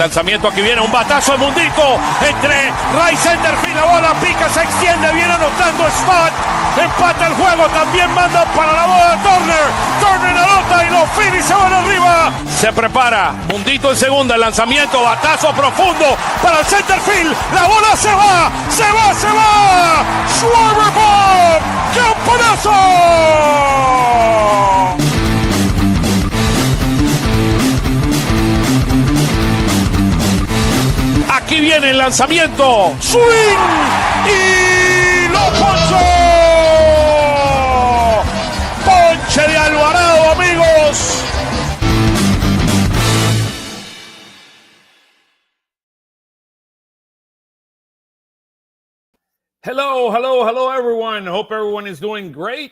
lanzamiento, aquí viene un batazo de Mundito entre right center field, la bola pica, se extiende, viene anotando Scott, empata el juego, también manda para la bola Turner anota y los Phillies se van arriba. Se prepara, Mundito en segunda, el lanzamiento, batazo profundo para el center field, la bola se va, Schwarber Bob, ¡campanazo! Aquí viene el lanzamiento, swing y lo ponchó. Ponche de Alvarado, amigos. Hello, everyone. Hope everyone is doing great.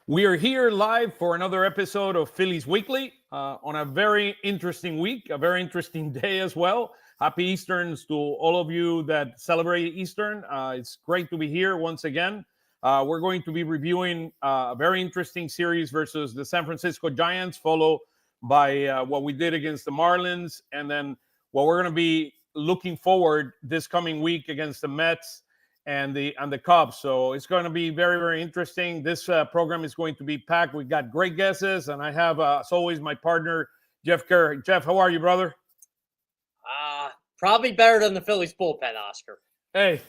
We are here live for another episode of Phillies Weekly on a very interesting week, a very interesting day as well. Happy Easterns to all of you that celebrate Eastern. It's great to be here once again. We're going to be reviewing a very interesting series versus the San Francisco Giants, followed by what we did against the Marlins, and then what we're going to be looking forward this coming week against the Mets and the Cubs. So it's going to be very, very interesting. This program is going to be packed. We've got great guesses, and I have, as always, my partner, Jeff Kerr. Jeff, how are you, brother? Probably better than the Phillies bullpen, Oscar. Hey,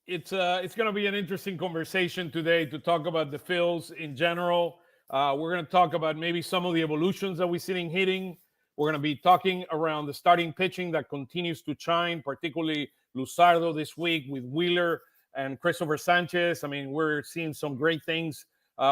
it's going to be an interesting conversation today to talk about the Phils in general. We're going to talk about maybe some of the evolutions that we're seeing hitting. We're going to be talking around the starting pitching that continues to shine, particularly Luzardo this week with Wheeler and Christopher Sanchez. I mean, we're seeing some great things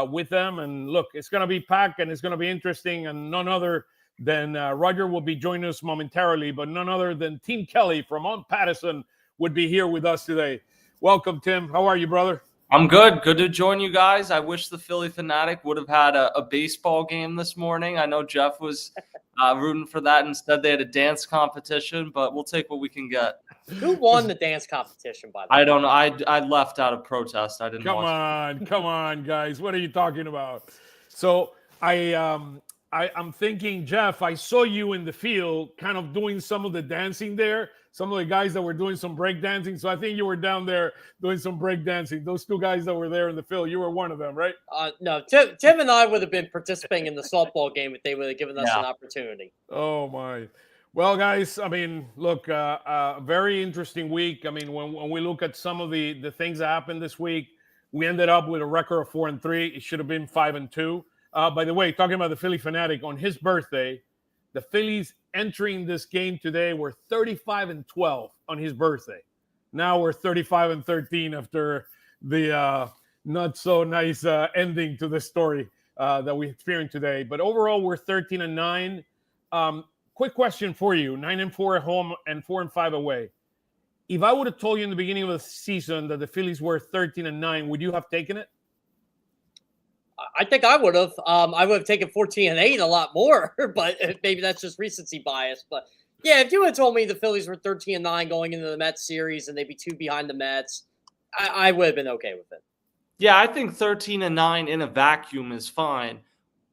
with them. And look, it's going to be packed and it's going to be interesting. And none other than Roger will be joining us momentarily, but none other than Tim Kelly from Mount Patterson would be here with us today. Welcome, Tim. How are you, brother? I'm good. Good to join you guys. I wish the Philly Fanatic would have had a baseball game this morning. I know Jeff was rooting for that. Instead, they had a dance competition, but we'll take what we can get. Who won the dance competition, by the way? I don't know. I left out of protest. I didn't watch it. Come on, guys. What are you talking about? So I'm thinking, Jeff, I saw you in the field kind of doing some of the dancing there. Some of the guys that were doing some break dancing. So I think you were down there doing some break dancing. Those two guys that were there in the field, you were one of them, right? No, Tim and I would have been participating in the softball game if they would have given us an opportunity. Oh, my. Well, guys, I mean, look, very interesting week. I mean, when we look at some of the things that happened this week, we ended up with a record of 4-3. It should have been 5-2. By the way, talking about the Philly Fanatic, on his birthday, the Phillies entering this game today were 35-12 on his birthday. Now we're 35-13 after the not so nice ending to the story that we experienced today. But overall, we're 13-9. Quick question for you: 9-4 at home and 4-5 away. If I would have told you in the beginning of the season that the Phillies were 13-9, would you have taken it? I think I would have. I would have taken 14-8 a lot more, but maybe that's just recency bias. But yeah, if you had told me the Phillies were 13-9 going into the Mets series and they'd be 2 behind the Mets, I would have been okay with it. Yeah, I think 13-9 in a vacuum is fine.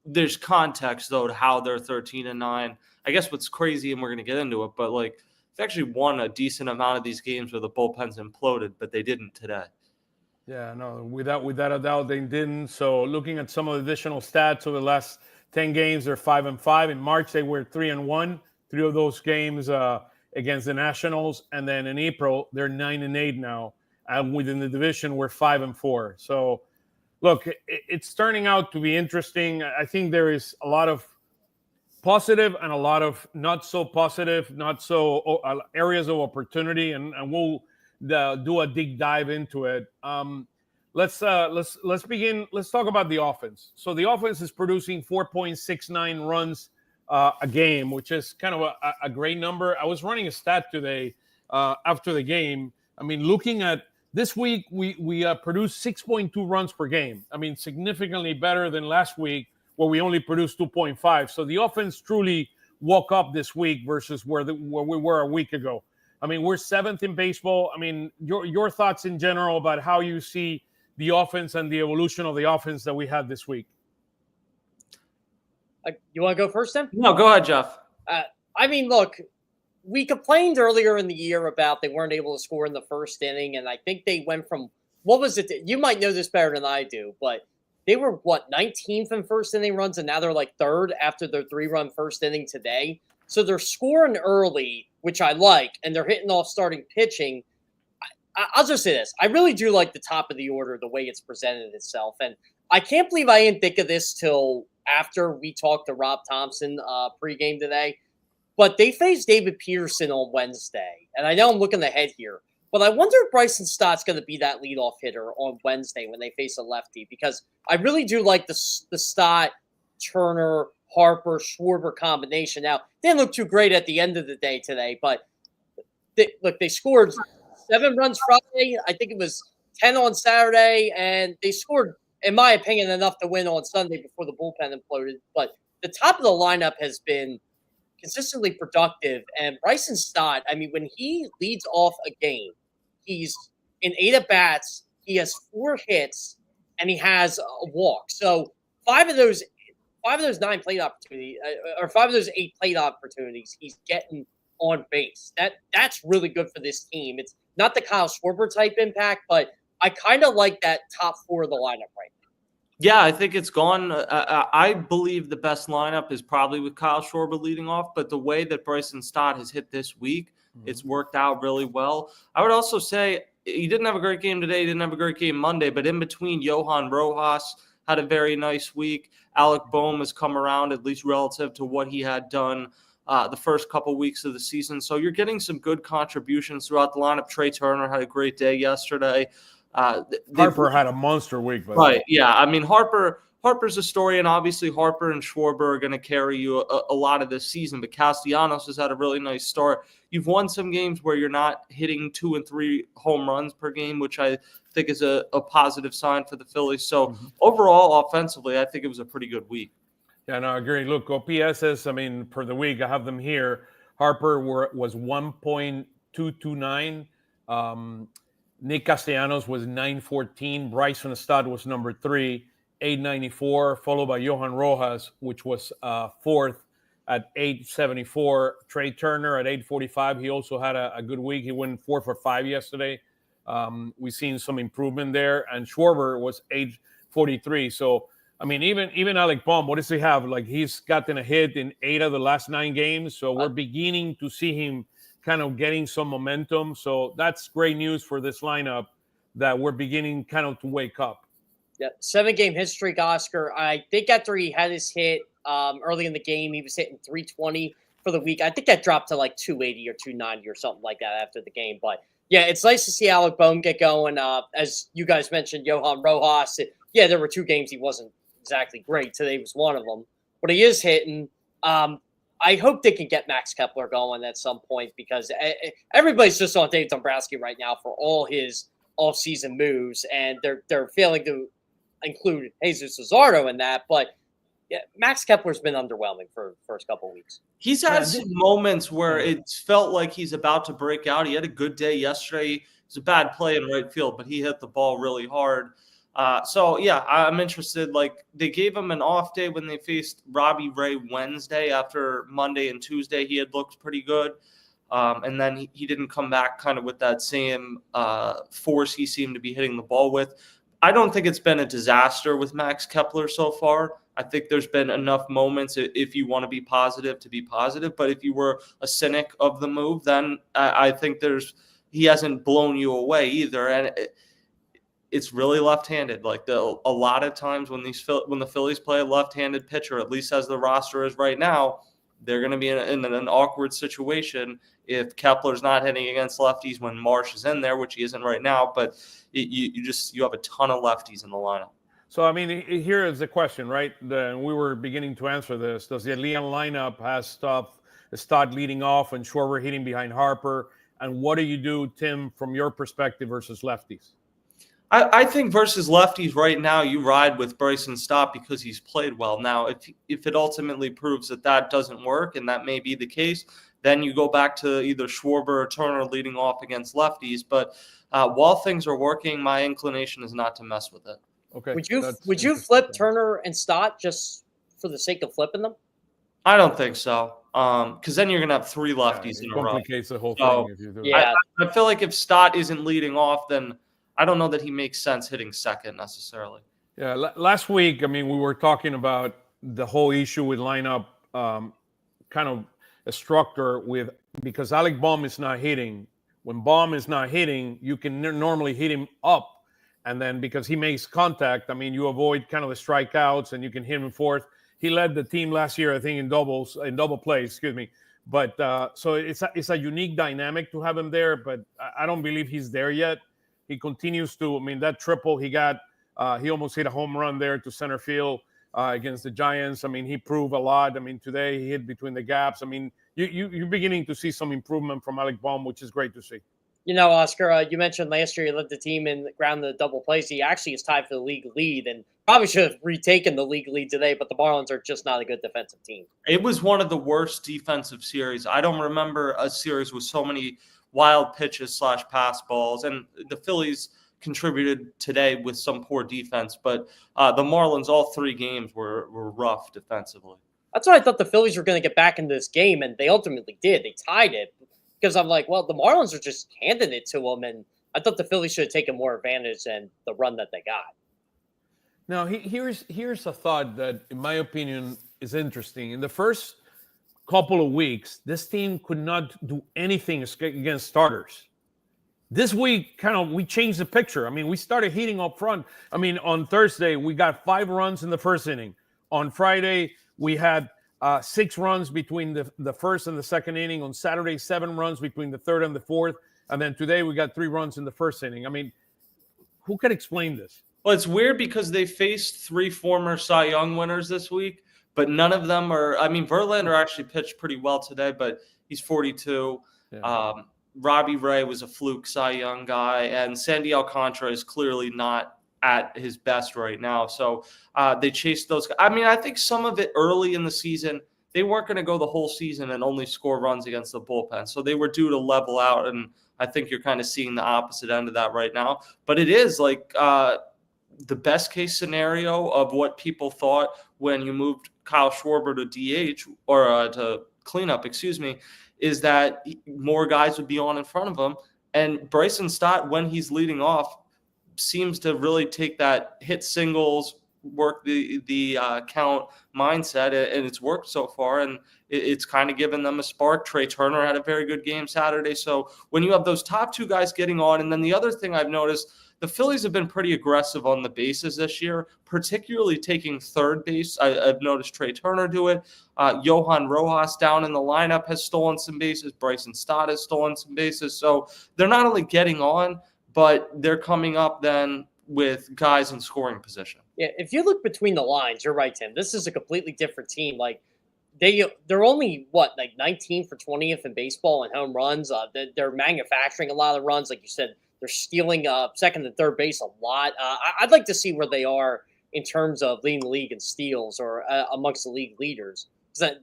There's context though to how they're 13-9. I guess what's crazy, and we're gonna get into it, but like they've actually won a decent amount of these games where the bullpen's imploded, but they didn't today. Yeah, no, without a doubt they didn't. So looking at some of the additional stats over the last 10 games, they're 5-5. In March, they were 3-1. 3 of those games against the Nationals. And then in April, they're 9-8 now. And within the division, we're 5-4. So look, it's turning out to be interesting. I think there is a lot of positive and a lot of not so positive, not so areas of opportunity. And we'll do a deep dive into it. Let's begin. Let's talk about the offense. So the offense is producing 4.69 runs a game, which is kind of a great number. I was running a stat today after the game. I mean, looking at this week, we produced 6.2 runs per game. I mean, significantly better than last week where we only produced 2.5. So the offense truly woke up this week versus where we were a week ago. I mean, we're 7th in baseball. I mean, your thoughts in general about how you see the offense and the evolution of the offense that we had this week. You want to go first, Tim? No, go ahead, Jeff. I mean, look, we complained earlier in the year about they weren't able to score in the first inning, and I think they went from what was it? You might know this better than I do, but they were 19th in first inning runs, and now they're like third after their 3-run first inning today. So they're scoring early, which I like, and they're hitting off starting pitching. I'll just say this: I really do like the top of the order, the way it's presented itself, and I can't believe I didn't think of this till after we talked to Rob Thompson pregame today. But they faced David Peterson on Wednesday. And I know I'm looking ahead here, but I wonder if Bryson Stott's going to be that leadoff hitter on Wednesday when they face a lefty, because I really do like the Stott, Turner, Harper, Schwarber combination. Now, they didn't look too great at the end of the day today, but they scored 7 runs Friday. I think it was 10 on Saturday, and they scored, in my opinion, enough to win on Sunday before the bullpen imploded. But the top of the lineup has been consistently productive. And Bryson Stott, I mean, when he leads off a game, he's in 8 at-bats, he has 4 hits, and he has a walk. So 5 of those 9 plate opportunities, or 5 of those 8 plate opportunities, he's getting on base. That's really good for this team. It's not the Kyle Schwarber type impact, but I kind of like that top 4 of the lineup right now. Yeah, I think it's gone. I believe the best lineup is probably with Kyle Schwarber leading off, but the way that Bryson Stott has hit this week, it's worked out really well. I would also say he didn't have a great game today. He didn't have a great game Monday, but in between, Johan Rojas had a very nice week. Alec Boehm has come around, at least relative to what he had done the first couple weeks of the season. So you're getting some good contributions throughout the lineup. Trey Turner had a great day yesterday. Harper had a monster week. Right, yeah. I mean, Harper's a story, and obviously Harper and Schwarber are going to carry you a lot of this season, but Castellanos has had a really nice start. You've won some games where you're not hitting 2 and 3 home runs per game, which I think is a positive sign for the Phillies. So overall, offensively, I think it was a pretty good week. Yeah, no, I agree. Look, OPSs, I mean, per the week, I have them here. Harper was 1.229. Nick Castellanos was 914. Bryson Stott was number 3, 894, followed by Johan Rojas, which was 4th at 874. Trey Turner at 845. He also had a good week. He went 4 for 5 yesterday. We've seen some improvement there. And Schwarber was 843. So, I mean, even Alec Boehm, what does he have? Like, he's gotten a hit in 8 of the last 9 games. So we're beginning to see him kind of getting some momentum. So that's great news for this lineup, that we're beginning kind of to wake up. Yeah, 7-game hit streak, Oscar. I think after he had his hit early in the game, he was hitting 320 for the week. I think that dropped to like 280 or 290 or something like that after the game. But yeah, it's nice to see Alec Boehm get going. As you guys mentioned, Johan Rojas. There were 2 games he wasn't exactly great. Today was one of them. But he is hitting. I hope they can get Max Kepler going at some point, because everybody's just on Dave Dombrowski right now for all his off-season moves, and they're failing to include Jesus Luzardo in that. But yeah, Max Kepler's been underwhelming for the first couple of weeks. He's had some moments where it felt like he's about to break out. He had a good day yesterday. It was a bad play in right field, but he hit the ball really hard. So, yeah, I'm interested. Like, they gave him an off day when they faced Robbie Ray Wednesday. After Monday and Tuesday, he had looked pretty good. And then he didn't come back kind of with that same force he seemed to be hitting the ball with. I don't think it's been a disaster with Max Kepler so far. I think there's been enough moments, if you want to be positive, to be positive. But if you were a cynic of the move, then I think he hasn't blown you away either. And it's really left-handed. Like, a lot of times when the Phillies play a left-handed pitcher, at least as the roster is right now, they're going to be in an awkward situation if Kepler's not hitting against lefties when Marsh is in there, which he isn't right now. But you have a ton of lefties in the lineup. So, I mean, here is the question, right? We were beginning to answer this. Does the Leon lineup has Stott leading off and Schwarber hitting behind Harper? And what do you do, Tim, from your perspective versus lefties? I think versus lefties right now, you ride with Bryson Stott because he's played well. Now, if it ultimately proves that doesn't work, and that may be the case, then you go back to either Schwarber or Turner leading off against lefties. But while things are working, my inclination is not to mess with it. Okay. Would you flip Turner and Stott just for the sake of flipping them? I don't think so. because then you're going to have 3 lefties it in a row. complicates the whole So, thing if you do yeah. I feel like if Stott isn't leading off, then I don't know that he makes sense hitting second necessarily. Yeah, last week, I mean, we were talking about the whole issue with lineup, kind of a structure with because Alec Baum is not hitting. When Baum is not hitting, you can normally hit him up, and then because he makes contact, I mean, you avoid kind of the strikeouts, and you can hit him fourth. He led the team last year, I think, in double plays. Excuse me. But so it's a unique dynamic to have him there, but I don't believe he's there yet. He continues to. I mean, that triple he got. He almost hit a home run there to center field against the Giants. I mean, he proved a lot. I mean, today he hit between the gaps. I mean, you're beginning to see some improvement from Alec Baum, which is great to see. You know, Oscar, you mentioned last year he led the team in ground the double plays. He actually is tied for the league lead and probably should have retaken the league lead today, but the Marlins are just not a good defensive team. It was one of the worst defensive series. I don't remember a series with so many wild pitches / pass balls, and the Phillies contributed today with some poor defense, but the Marlins, all 3 games were rough defensively. That's why I thought the Phillies were going to get back into this game, and they ultimately did. They tied it because I'm like, well, the Marlins are just handing it to them, and I thought the Phillies should have taken more advantage than the run that they got. Now, here's a thought that, in my opinion, is interesting. In the first couple of weeks, this team could not do anything against starters. This week, we changed the picture. I mean, we started hitting up front. I mean, on Thursday, we got 5 runs in the first inning. On Friday, we had 6 runs between the first and the second inning. On Saturday, 7 runs between the third and the fourth. And then today, we got 3 runs in the first inning. I mean, who can explain this? Well, it's weird because they faced 3 former Cy Young winners this week, but none of them are. I mean, Verlander actually pitched pretty well today, but he's 42. Yeah. Robbie Ray was a fluke Cy Young guy, and Sandy Alcantara is clearly not at his best right now. So they chased those guys. I mean, I think some of it early in the season, they weren't going to go the whole season and only score runs against the bullpen. So they were due to level out, and I think you're kind of seeing the opposite end of that right now. But it is like the best case scenario of what people thought when you moved Kyle Schwarber to DH or to cleanup, is that more guys would be on in front of him. And Bryson Stott, when he's leading off, seems to really take that hit singles, work the count mindset, and it's worked so far. And it's kind of given them a spark. Trey Turner had a very good game Saturday. So when you have those top 2 guys getting on, and then the other thing I've noticed, the Phillies have been pretty aggressive on the bases this year, particularly taking third base. I've noticed Trey Turner do it. Johan Rojas down in the lineup has stolen some bases. Bryson Stott has stolen some bases. So they're not only getting on, but they're coming up then with guys in scoring position. Yeah, if you look between the lines, you're right, Tim. This is a completely different team. Like they're only 19 for 20th in baseball and home runs. They're manufacturing a lot of runs, like you said. They're stealing second and third base a lot. I'd like to see where they are in terms of leading the league in steals or amongst the league leaders.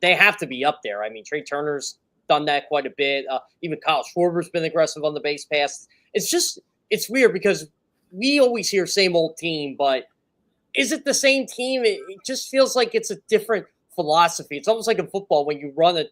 They have to be up there. I mean, Trey Turner's done that quite a bit. Even Kyle Schwarber's been aggressive on the base pass. It's weird because we always hear same old team, but is it the same team? It just feels like it's a different philosophy. It's almost like in football when you run a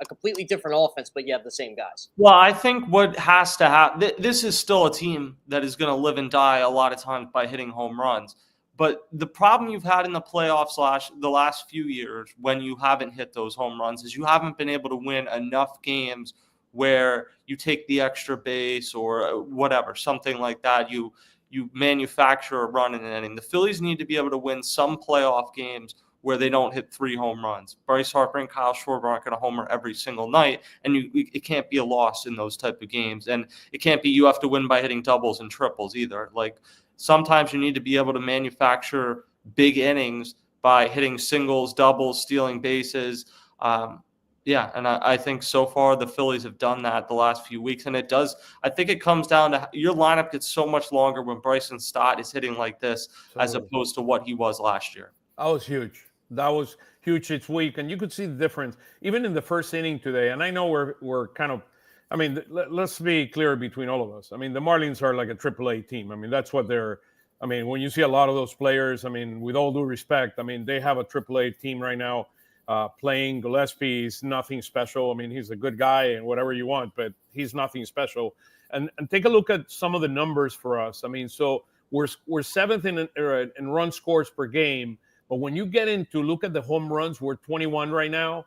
completely different offense, but you have the same guys. Well, I think what has to happen, this is still a team that is going to live and die a lot of times by hitting home runs. But the problem you've had in the playoffs the last few years when you haven't hit those home runs is you haven't been able to win enough games where you take the extra base or whatever, something like that. You manufacture a run in an inning. The Phillies need to be able to win some playoff games where they don't hit 3 home runs. Bryce Harper and Kyle Schwarber aren't going to homer every single night, and it can't be a loss in those type of games. And it can't be you have to win by hitting doubles and triples either. Like sometimes you need to be able to manufacture big innings by hitting singles, doubles, stealing bases. And I think so far the Phillies have done that the last few weeks. And it does, I think it comes down to your lineup gets so much longer when Bryson Stott is hitting like this as opposed to what he was last year. That was huge. That was huge each week. And you could see the difference even in the first inning today. And I know we're kind of, I mean, let's be clear between all of us. I mean, the Marlins are like a AAA team. I mean, that's what they're, I mean, when you see a lot of those players, I mean, with all due respect, I mean, they have a AAA team right now. playing. Gillespie is nothing special. I mean, he's a good guy and whatever you want, but he's nothing special. And take a look at some of the numbers for us. I mean, so we're seventh in run scores per game, but when you get into look at the home runs, we're 21 right now.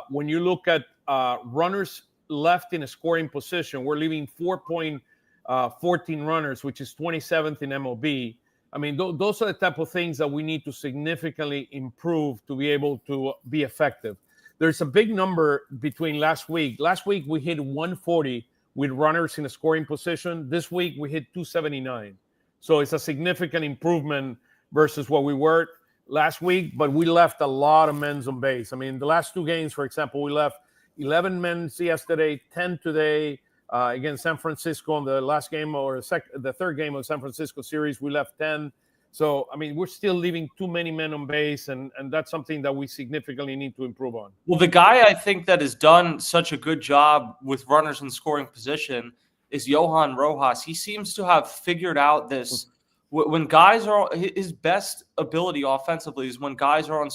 When you look at runners left in a scoring position, we're leaving 4.14 runners, which is 27th in MLB. I mean, those are the type of things that we need to significantly improve to be able to be effective. There's a big number between last week. Last week, we hit 140 with runners in a scoring position. This week, we hit 279. So it's a significant improvement versus what we were last week, but we left a lot of men on base. I mean, the last two games, for example, we left 11 men yesterday, 10 today. Against San Francisco in the last game or the third game of the San Francisco series, we left 10. So, I mean, we're still leaving too many men on base, and that's something that we significantly need to improve on. Well, the guy I think that has done such a good job with runners in scoring position is Johan Rojas. He seems to have figured out this. When guys are his best ability offensively is when guys are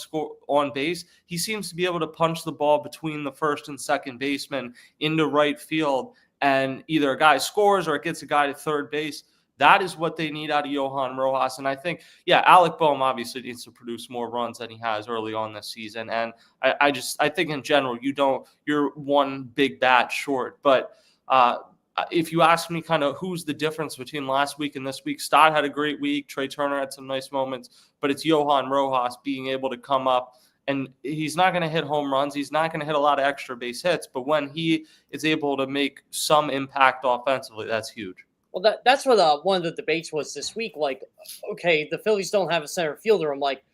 on base. He seems to be able to punch the ball between the first and second baseman into right field. And either a guy scores or it gets a guy to third base. That is what they need out of Johan Rojas. And I think, Alec Boehm obviously needs to produce more runs than he has early on this season. And I think in general, you're one big bat short. But if you ask me kind of who's the difference between last week and this week, Stott had a great week. Trey Turner had some nice moments, but it's Johan Rojas being able to come up. And he's not going to hit home runs. He's not going to hit a lot of extra base hits. But when he is able to make some impact offensively, that's huge. Well, that's what one of the debates was this week. Like, okay, the Phillies don't have a center fielder. I'm like,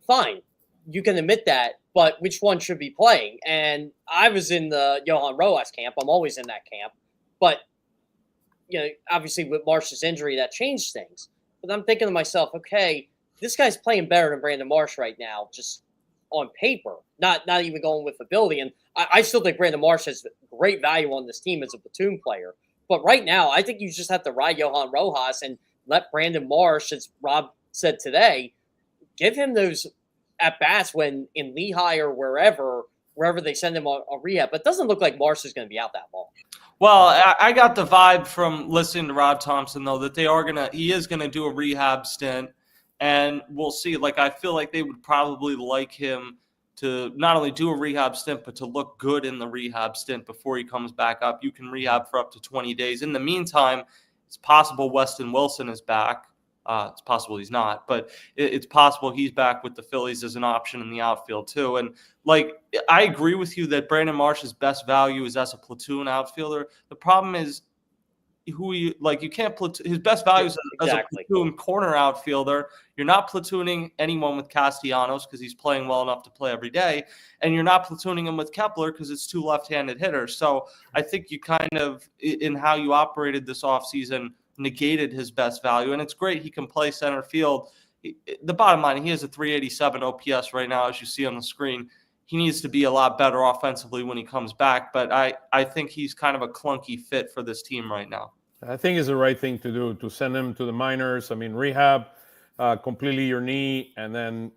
fine, you can admit that, but which one should be playing? And I was in the Johan Rojas camp. I'm always in that camp. But, obviously with Marsh's injury, that changed things. But I'm thinking to myself, okay, this guy's playing better than Brandon Marsh right now, just on paper, not even going with ability. And I still think Brandon Marsh has great value on this team as a platoon player. But right now, I think you just have to ride Johan Rojas and let Brandon Marsh, as Rob said today, give him those at-bats when in Lehigh or wherever they send him on rehab. But it doesn't look like Marsh is going to be out that long. Well, I got the vibe from listening to Rob Thompson, though, that he is going to do a rehab stint. And we'll see. Like, I feel like they would probably like him to not only do a rehab stint, but to look good in the rehab stint before he comes back up. You can rehab for up to 20 days. In the meantime, it's possible Weston Wilson is back. It's possible he's not, but it's possible he's back with the Phillies as an option in the outfield too. And I agree with you that Brandon Marsh's best value is as a platoon outfielder. The problem is you can't platoon. His best value is as a platoon corner outfielder. You're not platooning anyone with Castellanos because he's playing well enough to play every day, and you're not platooning him with Kepler because it's two left-handed hitters. So I think you kind of, in how you operated this offseason, negated his best value. And it's great he can play center field. The bottom line, he has a 387 OPS right now, as you see on the screen. He needs to be a lot better offensively when he comes back, but I think he's kind of a clunky fit for this team right now. I think it's the right thing to do, to send him to the minors. I mean, rehab completely your knee, and then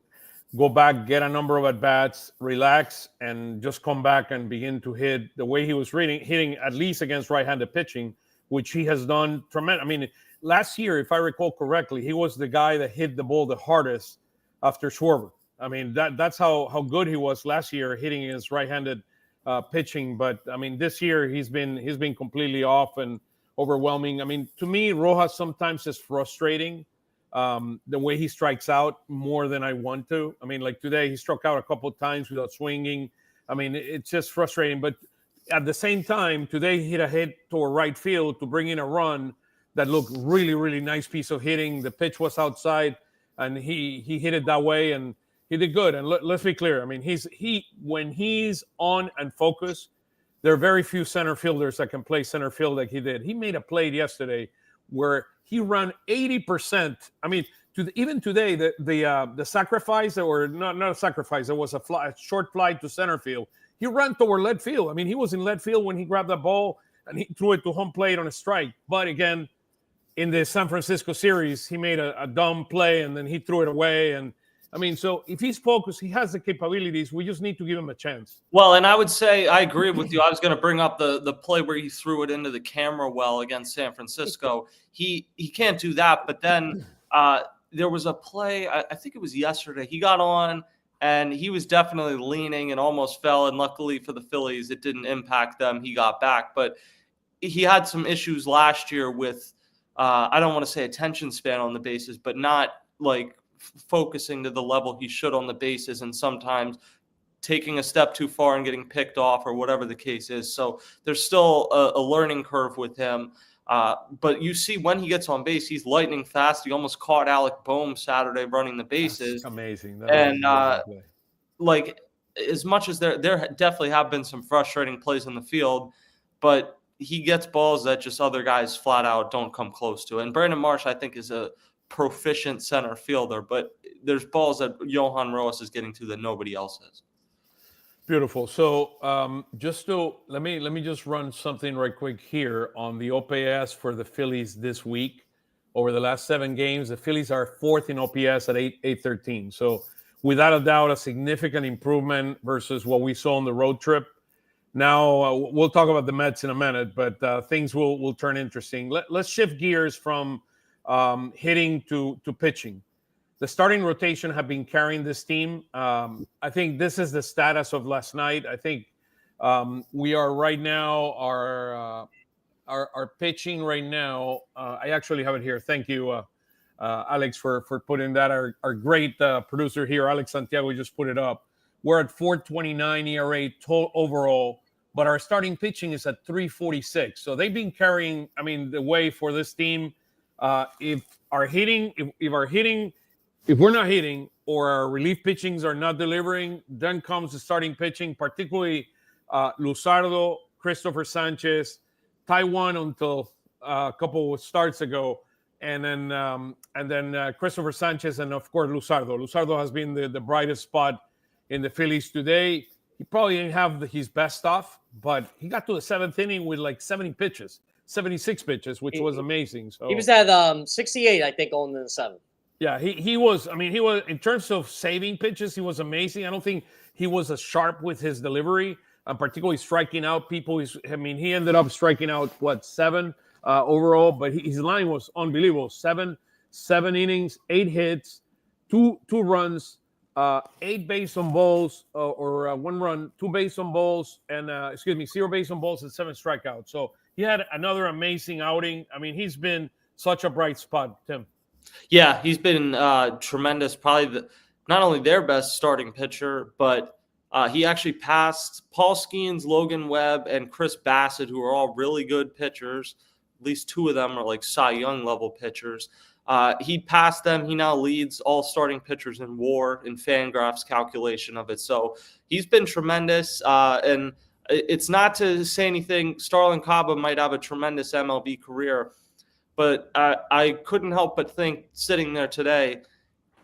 go back, get a number of at-bats, relax, and just come back and begin to hit the way he was hitting at least against right-handed pitching, which he has done tremendous. I mean, last year, if I recall correctly, he was the guy that hit the ball the hardest after Schwarber. I mean, that's how good he was last year hitting his right-handed pitching. But I mean, this year he's been completely off and overwhelming. I mean, to me, Rojas sometimes is frustrating the way he strikes out more than I want to. I mean, like today, he struck out a couple of times without swinging. I mean, it's just frustrating. But at the same time, today he hit a hit toward right field to bring in a run that looked really, really nice piece of hitting. The pitch was outside, and he hit it that way, and he did good. And let's be clear. I mean, when he's on and focused, there are very few center fielders that can play center field like he did. He made a play yesterday where he ran 80%. I mean, even today, the sacrifice, or not a sacrifice, it was a short fly to center field. He ran toward left field. I mean, he was in left field when he grabbed the ball and he threw it to home plate on a strike. But again, in the San Francisco series, he made a dumb play and then he threw it away. And I mean, so if he's focused, he has the capabilities. We just need to give him a chance. Well, and I would say I agree with you. I was going to bring up the play where he threw it into the camera well against San Francisco. He can't do that. But then there was a play, I think it was yesterday. He got on and he was definitely leaning and almost fell. And luckily for the Phillies, it didn't impact them. He got back. But he had some issues last year with, I don't want to say attention span on the bases, but not like focusing to the level he should on the bases, and sometimes taking a step too far and getting picked off or whatever the case is. So there's still a learning curve with him. But you see when he gets on base, he's lightning fast. He almost caught Alec Boehm Saturday running the bases. That's amazing. Like as much as there definitely have been some frustrating plays in the field, but he gets balls that just other guys flat out don't come close to. And Brandon Marsh, I think, is a proficient center fielder, but there's balls that Johan Rojas is getting to that nobody else is. Beautiful. So let me just run something right quick here on the OPS for the Phillies this week. Over the last 7 games, the Phillies are 4th in OPS at 813. So without a doubt, a significant improvement versus what we saw on the road trip. Now we'll talk about the Mets in a minute, but things will turn interesting. Let's shift gears from hitting to pitching. The starting rotation have been carrying this team. I think this is the status of last night. I think we are right now, our pitching right now. I actually have it here. Thank you, Alex, for putting that. Our great producer here, Alex Santiago, just put it up. We're at 4.29 ERA overall, but our starting pitching is at 3.46. So they've been carrying, the way for this team. If we're not hitting or our relief pitchings are not delivering, then comes the starting pitching, particularly Luzardo, Christopher Sanchez, Taiwan until a couple of starts ago, and then Christopher Sanchez, and of course Luzardo. Luzardo has been the brightest spot in the Phillies today. He probably didn't have his best stuff, but he got to the 7th inning with like 76 pitches, which was amazing. So he was at 68, I think, on the 7th. Yeah, he was in terms of saving pitches, he was amazing. I don't think he was as sharp with his delivery, particularly striking out people. He ended up striking out 7 overall, but his line was unbelievable. Seven innings, 8 hits, two runs, 8 base on balls, or 1 run, 2 base on balls, and 0 base on balls and 7 strikeouts. So he had another amazing outing. He's been such a bright spot, Tim. Yeah, he's been tremendous. Probably not only their best starting pitcher, but he actually passed Paul Skeens, Logan Webb, and Chris Bassett, who are all really good pitchers. At least 2 of them are like Cy Young level pitchers. He passed them. He now leads all starting pitchers in WAR in Fangraph's calculation of it. So he's been tremendous. And it's not to say anything. Starlin Caba might have a tremendous MLB career. But I couldn't help but think, sitting there today,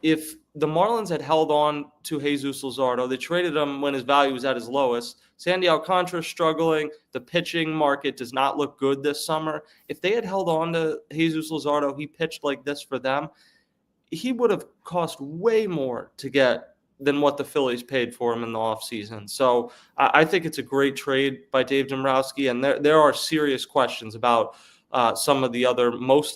if the Marlins had held on to Jesus Luzardo, they traded him when his value was at his lowest. Sandy Alcantara is struggling. The pitching market does not look good this summer. If they had held on to Jesus Luzardo, he pitched like this for them, he would have cost way more to get than what the Phillies paid for him in the offseason. So I think it's a great trade by Dave Dombrowski, and there are serious questions about most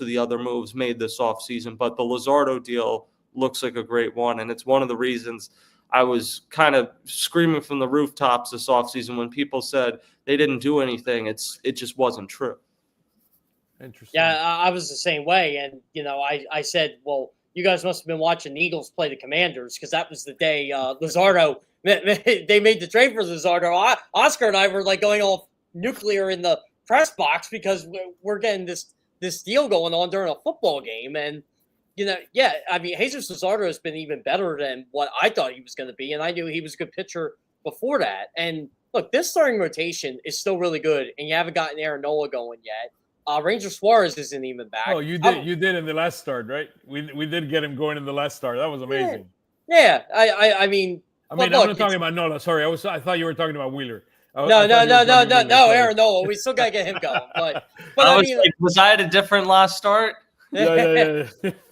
of the other moves made this offseason, but the Luzardo deal looks like a great one. And it's one of the reasons I was kind of screaming from the rooftops this offseason when people said they didn't do anything. It just wasn't true. Interesting. Yeah, I was the same way. And, I said, well, you guys must have been watching the Eagles play the Commanders, because that was the day Luzardo, they made the trade for Luzardo. Oscar and I were like going all nuclear in the press box because we're getting this deal going on during a football game. And, Jesus Luzardo has been even better than what I thought he was going to be. And I knew he was a good pitcher before that. And look, this starting rotation is still really good. And you haven't gotten Aaron Nola going yet. Ranger Suarez isn't even back. Oh, you did in the last start, right? We did get him going in the last start. That was amazing. Yeah. I'm not talking about Nola. Sorry. I thought you were talking about Wheeler. No, Aaron Nola. We still gotta get him going. But was I at a different last start? Yeah.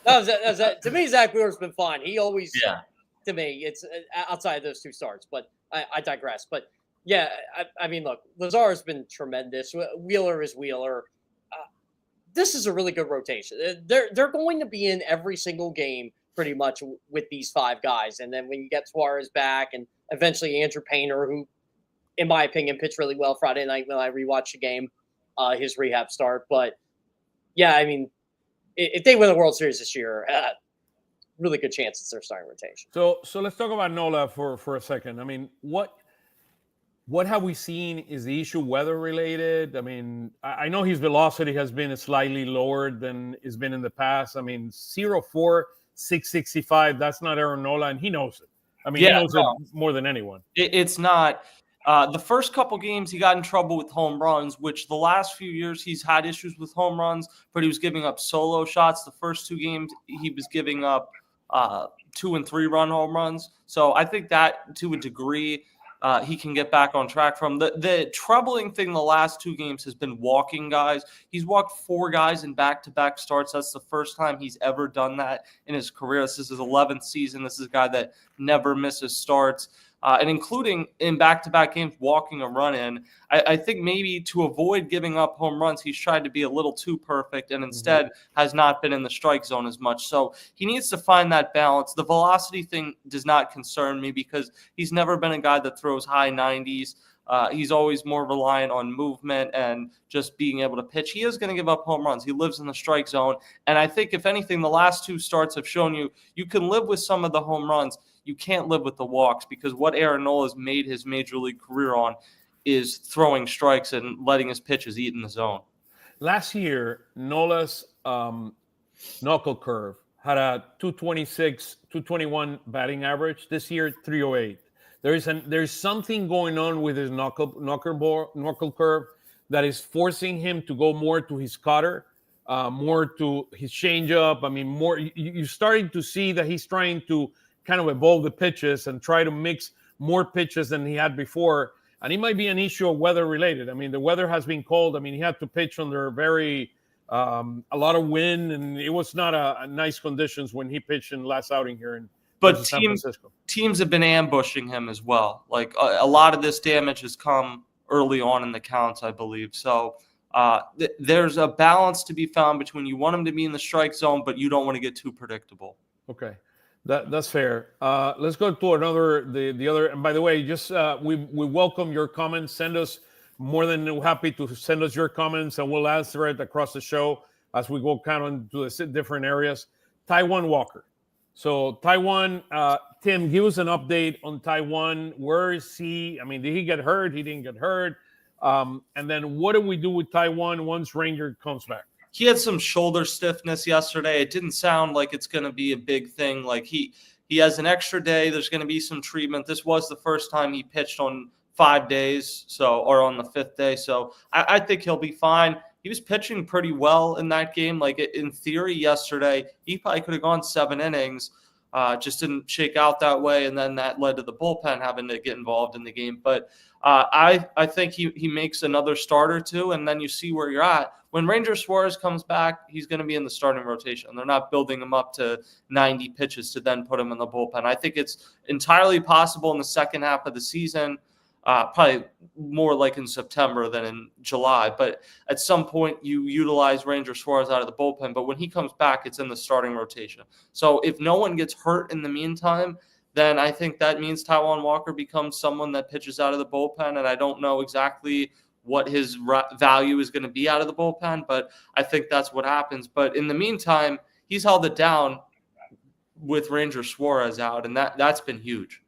To me, Zach Wheeler's been fine. He always to me. It's outside of those 2 starts, but I digress. But yeah, I mean, look, Lazar has been tremendous. Wheeler is Wheeler. This is a really good rotation. They're going to be in every single game pretty much with these 5 guys. And then when you get Suarez back and eventually Andrew Painter, who, in my opinion, pitched really well Friday night when I rewatched the game, his rehab start. But yeah, I mean, if they win the World Series this year, really good chance it's their starting rotation. So let's talk about Nola for a second. I mean, what have we seen? Is the issue weather related? I mean, I know his velocity has been slightly lower than it's been in the past. I mean, 0.4, 665, that's not Aaron Nola, and he knows it. I mean, he knows it more than anyone. It's not. The first couple games, he got in trouble with home runs, which the last few years he's had issues with home runs, but he was giving up solo shots. The first 2 games, he was giving up 2 and 3 run home runs. So I think that to a degree, he can get back on track from. The troubling thing the last 2 games has been walking guys. He's walked 4 guys in back-to-back starts. That's the first time he's ever done that in his career. This is his 11th season. This is a guy that never misses starts. And including in back-to-back games, walking a run in. I think maybe to avoid giving up home runs, he's tried to be a little too perfect and instead has not been in the strike zone as much. So he needs to find that balance. The velocity thing does not concern me because he's never been a guy that throws high 90s. He's always more reliant on movement and just being able to pitch. He is going to give up home runs. He lives in the strike zone. And I think, if anything, the last 2 starts have shown you can live with some of the home runs. You can't live with the walks because what Aaron Nola has made his major league career on is throwing strikes and letting his pitches eat in the zone. Last year, Nola's knuckle curve had a 226, 221 batting average. This year, 308. There's something going on with his knuckle curve that is forcing him to go more to his cutter, more to his changeup. I mean, more. You're starting to see that he's trying to kind of evolve the pitches and try to mix more pitches than he had before. And it might be an issue of weather related. I mean, the weather has been cold. I mean, he had to pitch under a lot of wind, and it was not a nice conditions when he pitched in last outing here in San Francisco. Teams have been ambushing him as well. Like a lot of this damage has come early on in the counts, I believe. So there's a balance to be found between you want him to be in the strike zone, but you don't want to get too predictable. Okay. That's fair. Let's go to the other. And by the way, just we welcome your comments. Send us, more than happy to send us your comments, and we'll answer it across the show as we go kind of into the different areas. Taijuan Walker. So Taijuan, Tim, give us an update on Taijuan. Where is he? I mean, did he get hurt? He didn't get hurt. And then what do we do with Taijuan once Ranger comes back? He had some shoulder stiffness yesterday. It didn't sound like it's going to be a big thing. Like he has an extra day. There's going to be some treatment. This was the first time he pitched on 5 days, or on the 5th day. So I think he'll be fine. He was pitching pretty well in that game. Like in theory yesterday, he probably could have gone 7 innings. Just didn't shake out that way. And then that led to the bullpen having to get involved in the game. But I think he makes another start or 2, and then you see where you're at. When Ranger Suarez comes back, he's going to be in the starting rotation. They're not building him up to 90 pitches to then put him in the bullpen. I think it's entirely possible in the second half of the season, probably more like in September than in July. But at some point, you utilize Ranger Suarez out of the bullpen. But when he comes back, it's in the starting rotation. So if no one gets hurt in the meantime, then I think that means Taijuan Walker becomes someone that pitches out of the bullpen. And I don't know exactly what his value is going to be out of the bullpen, but I think that's what happens. But in the meantime, he's held it down with Ranger Suarez out, and that's been huge.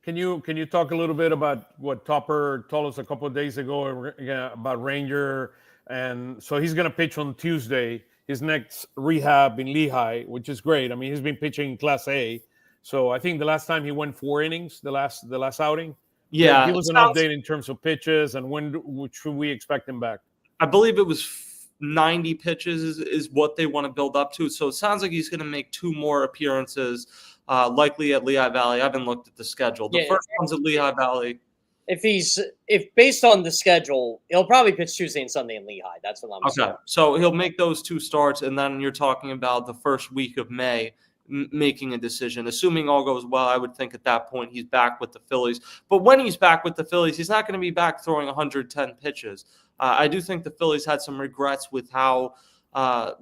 Can you talk a little bit about what Topper told us a couple of days ago about Ranger? And so he's going to pitch on Tuesday, his next rehab in Lehigh, which is great. I mean, he's been pitching Class A. So I think the last time he went 4 innings, the last outing. Yeah. Give us an update in terms of pitches and when should we expect him back? I believe it was 90 pitches is what they want to build up to. So it sounds like he's going to make 2 more appearances, likely at Lehigh Valley. I haven't looked at the schedule. The first one's at Lehigh Valley. If based on the schedule, he'll probably pitch Tuesday and Sunday in Lehigh. That's what I'm saying. So he'll make those 2 starts, and then you're talking about the first week of May. making a decision. Assuming all goes well, I would think at that point he's back with the Phillies. But when he's back with the Phillies, he's not going to be back throwing 110 pitches. I do think the Phillies had some regrets with how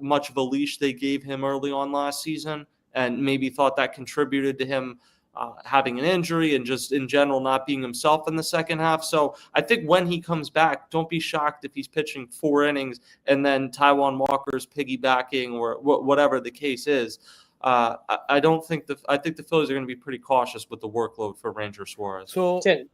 much of a leash they gave him early on last season, and maybe thought that contributed to him having an injury and just in general not being himself in the second half. So I think when he comes back, don't be shocked if he's pitching 4 innings and then Taijuan Walker's piggybacking or whatever the case is. I think the Phillies are going to be pretty cautious with the workload for Ranger Suarez. So Tim,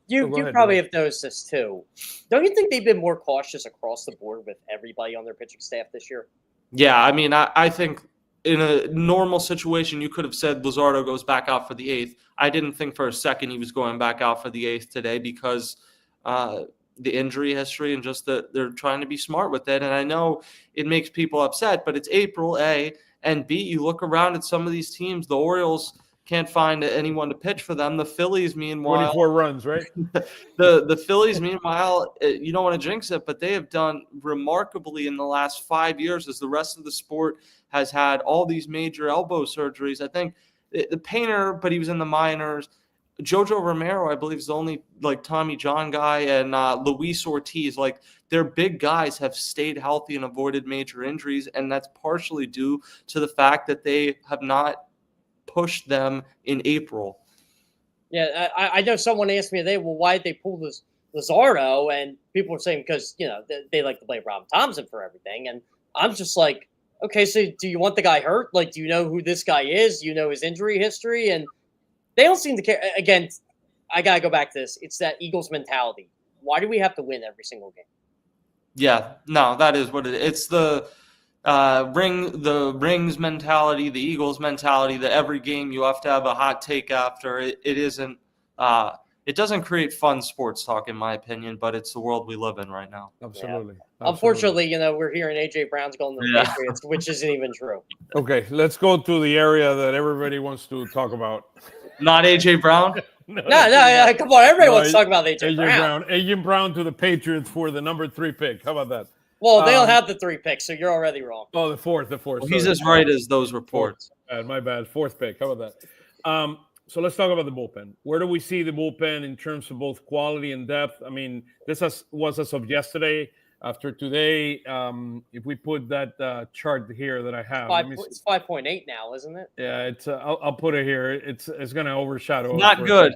you probably have noticed this too. Don't you think they've been more cautious across the board with everybody on their pitching staff this year? Yeah, I mean, I think in a normal situation, you could have said Luzardo goes back out for the 8th. I didn't think for a second he was going back out for the 8th today because the injury history and just that they're trying to be smart with it. And I know it makes people upset, but it's April, A, and B, you look around at some of these teams, the Orioles can't find anyone to pitch for them. The Phillies, meanwhile, 24 runs, right? the Phillies, meanwhile, you don't want to jinx it, but they have done remarkably in the last 5 years as the rest of the sport has had all these major elbow surgeries. I think the Painter, but he was in the minors. Jojo Romero, I believe, is the only Tommy John guy, and Luis Ortiz. Their big guys have stayed healthy and avoided major injuries, and that's partially due to the fact that they have not pushed them in April. Yeah, I know someone asked me today, well, why did they pull this Luzardo? And people were saying because, they like to blame Rob Thompson for everything. And I'm just like, okay, so do you want the guy hurt? Do you know who this guy is? Do you know his injury history? And they don't seem to care. Again, I got to go back to this. It's that Eagles mentality. Why do we have to win every single game? Yeah, no, that is what it is. It's the rings mentality, the Eagles mentality, that every game you have to have a hot take after. It doesn't create fun sports talk, in my opinion, but it's the world we live in right now. Absolutely. Yeah. Unfortunately, we're hearing AJ Brown's going to the Patriots, which isn't even true. Okay, let's go to the area that everybody wants to talk about. Not AJ Brown? No, come on. Everybody wants to talk about AJ Brown. AJ Brown to the Patriots for the number 3 pick. How about that? Well, they don't have the 3 picks, so you're already wrong. Oh, the fourth. Well, he's as right as those reports. My bad. 4th pick. How about that? So let's talk about the bullpen. Where do we see the bullpen in terms of both quality and depth? I mean, this was as of yesterday. After today, if we put that chart here that I have, it's 5.8 now, isn't it? Yeah, it's. I'll put it here. It's going to overshadow. It's not good.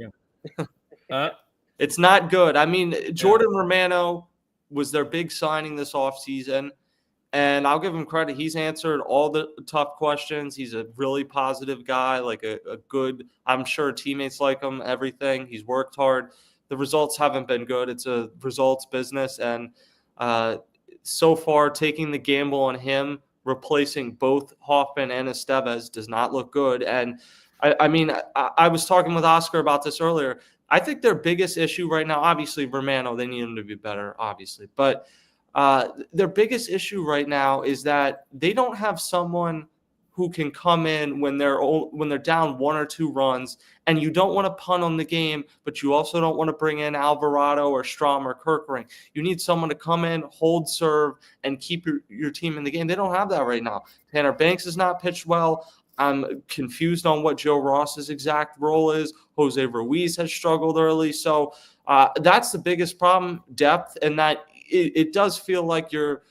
It's not good. I mean, Jordan Romano was their big signing this offseason, and I'll give him credit. He's answered all the tough questions. He's a really positive guy, a good. I'm sure teammates like him. Everything. He's worked hard. The results haven't been good. It's a results business, and so far, taking the gamble on him, replacing both Hoffman and Estevez does not look good. And I was talking with Oscar about this earlier. I think their biggest issue right now, obviously Romano, they need him to be better, obviously. But their biggest issue right now is that they don't have someone who can come in when they're down 1 or 2 runs, and you don't want to punt on the game, but you also don't want to bring in Alvarado or Strom or Kerkering. You need someone to come in, hold serve, and keep your team in the game. They don't have that right now. Tanner Banks has not pitched well. I'm confused on what Joe Ross's exact role is. Jose Ruiz has struggled early. So that's the biggest problem, depth, and that it does feel like you're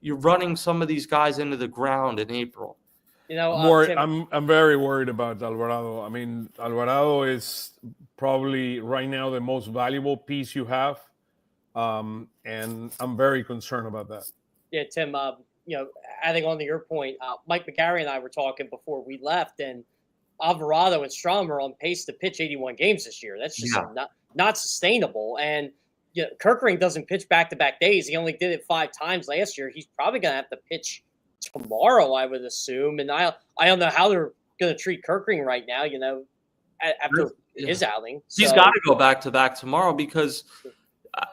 running some of these guys into the ground in April. I'm very worried about Alvarado. I mean, Alvarado is probably right now the most valuable piece you have, and I'm very concerned about that. Yeah, Tim. Adding on to your point, Mike McGarry and I were talking before we left, and Alvarado and Strom are on pace to pitch 81 games this year. That's just not sustainable. And Kerkering doesn't pitch back-to-back days. He only did it 5 times last year. He's probably going to have to pitch tomorrow, I would assume. And I don't know how they're going to treat Kerkering right now, after his outing. He's got to go back-to-back tomorrow, because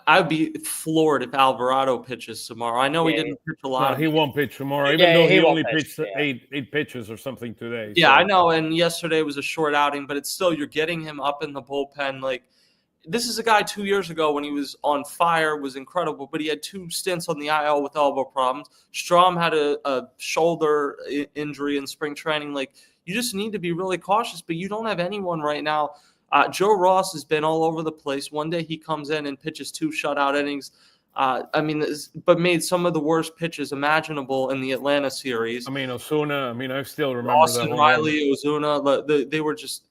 I'd be floored if Alvarado pitches tomorrow. I know he didn't pitch a lot. No, he won't pitch tomorrow, even though he only pitched eight pitches or something today. Yeah, so. I know, and yesterday was a short outing, but it's still, you're getting him up in the bullpen. This is a guy 2 years ago when he was on fire, was incredible, but he had 2 stints on the IL with elbow problems. Strom had a shoulder injury in spring training. You just need to be really cautious, but you don't have anyone right now. Joe Ross has been all over the place. One day he comes in and pitches 2 shutout innings. But made some of the worst pitches imaginable in the Atlanta series. I mean, Osuna. I mean, I still remember Austin that Riley, Ozuna, they were just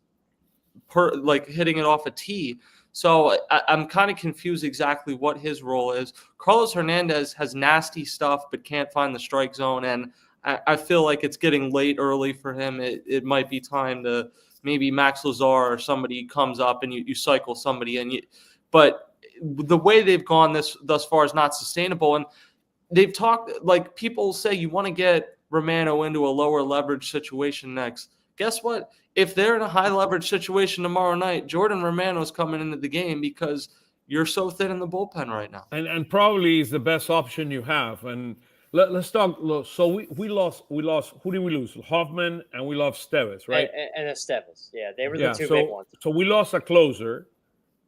hitting it off a tee. So I'm kind of confused exactly what his role is. Carlos Hernandez has nasty stuff, but can't find the strike zone, and I feel like it's getting late early for him. It might be time to maybe Max Lazar or somebody comes up and you cycle somebody but the way they've gone thus far is not sustainable. And they've talked, like, people say you want to get Romano into a lower leverage situation next. Guess what? If they're in a high leverage situation tomorrow night, Jordan Romano's coming into the game because you're so thin in the bullpen right now. And probably is the best option you have. And let's talk. So we lost. Who did we lose? Hoffman, and we lost Steves, right? And Estevez. Yeah, they were the two big ones. So we lost a closer.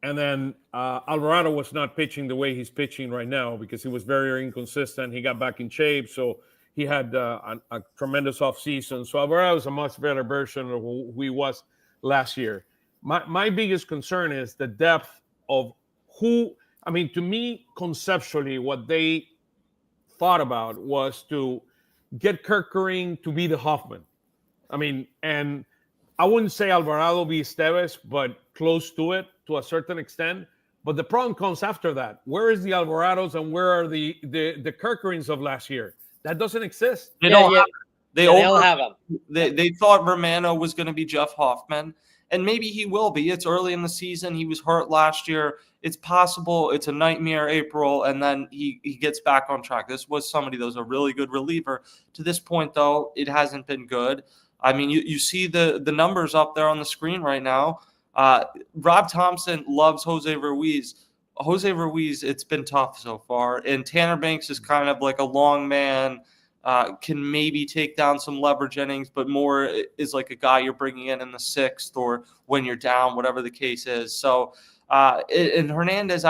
And then Alvarado was not pitching the way he's pitching right now because he was very inconsistent. He got back in shape, so he had a tremendous offseason. So Alvarado is a much better version of who he was last year. My biggest concern is the depth of who. I mean, to me, conceptually, what they thought about was to get Kirkering to be the Hoffman. I mean, and I wouldn't say Alvarado be Steves, but close to it to a certain extent. But the problem comes after that. Where is the Alvarados and where are the Kirkerings of last year? That doesn't exist. They don't have them. They thought Romano was going to be Jeff Hoffman, and maybe he will be. It's early in the season. He was hurt last year. It's possible. It's a nightmare April, and then he gets back on track. This was somebody that was a really good reliever. To this point, though, it hasn't been good. I mean, you see the numbers up there on the screen right now. Rob Thompson loves Jose Ruiz. Jose Ruiz, it's been tough so far. And Tanner Banks is kind of like a long man, can maybe take down some leverage innings, but more is like a guy you're bringing in the 6th or when you're down, whatever the case is. So, and Hernandez,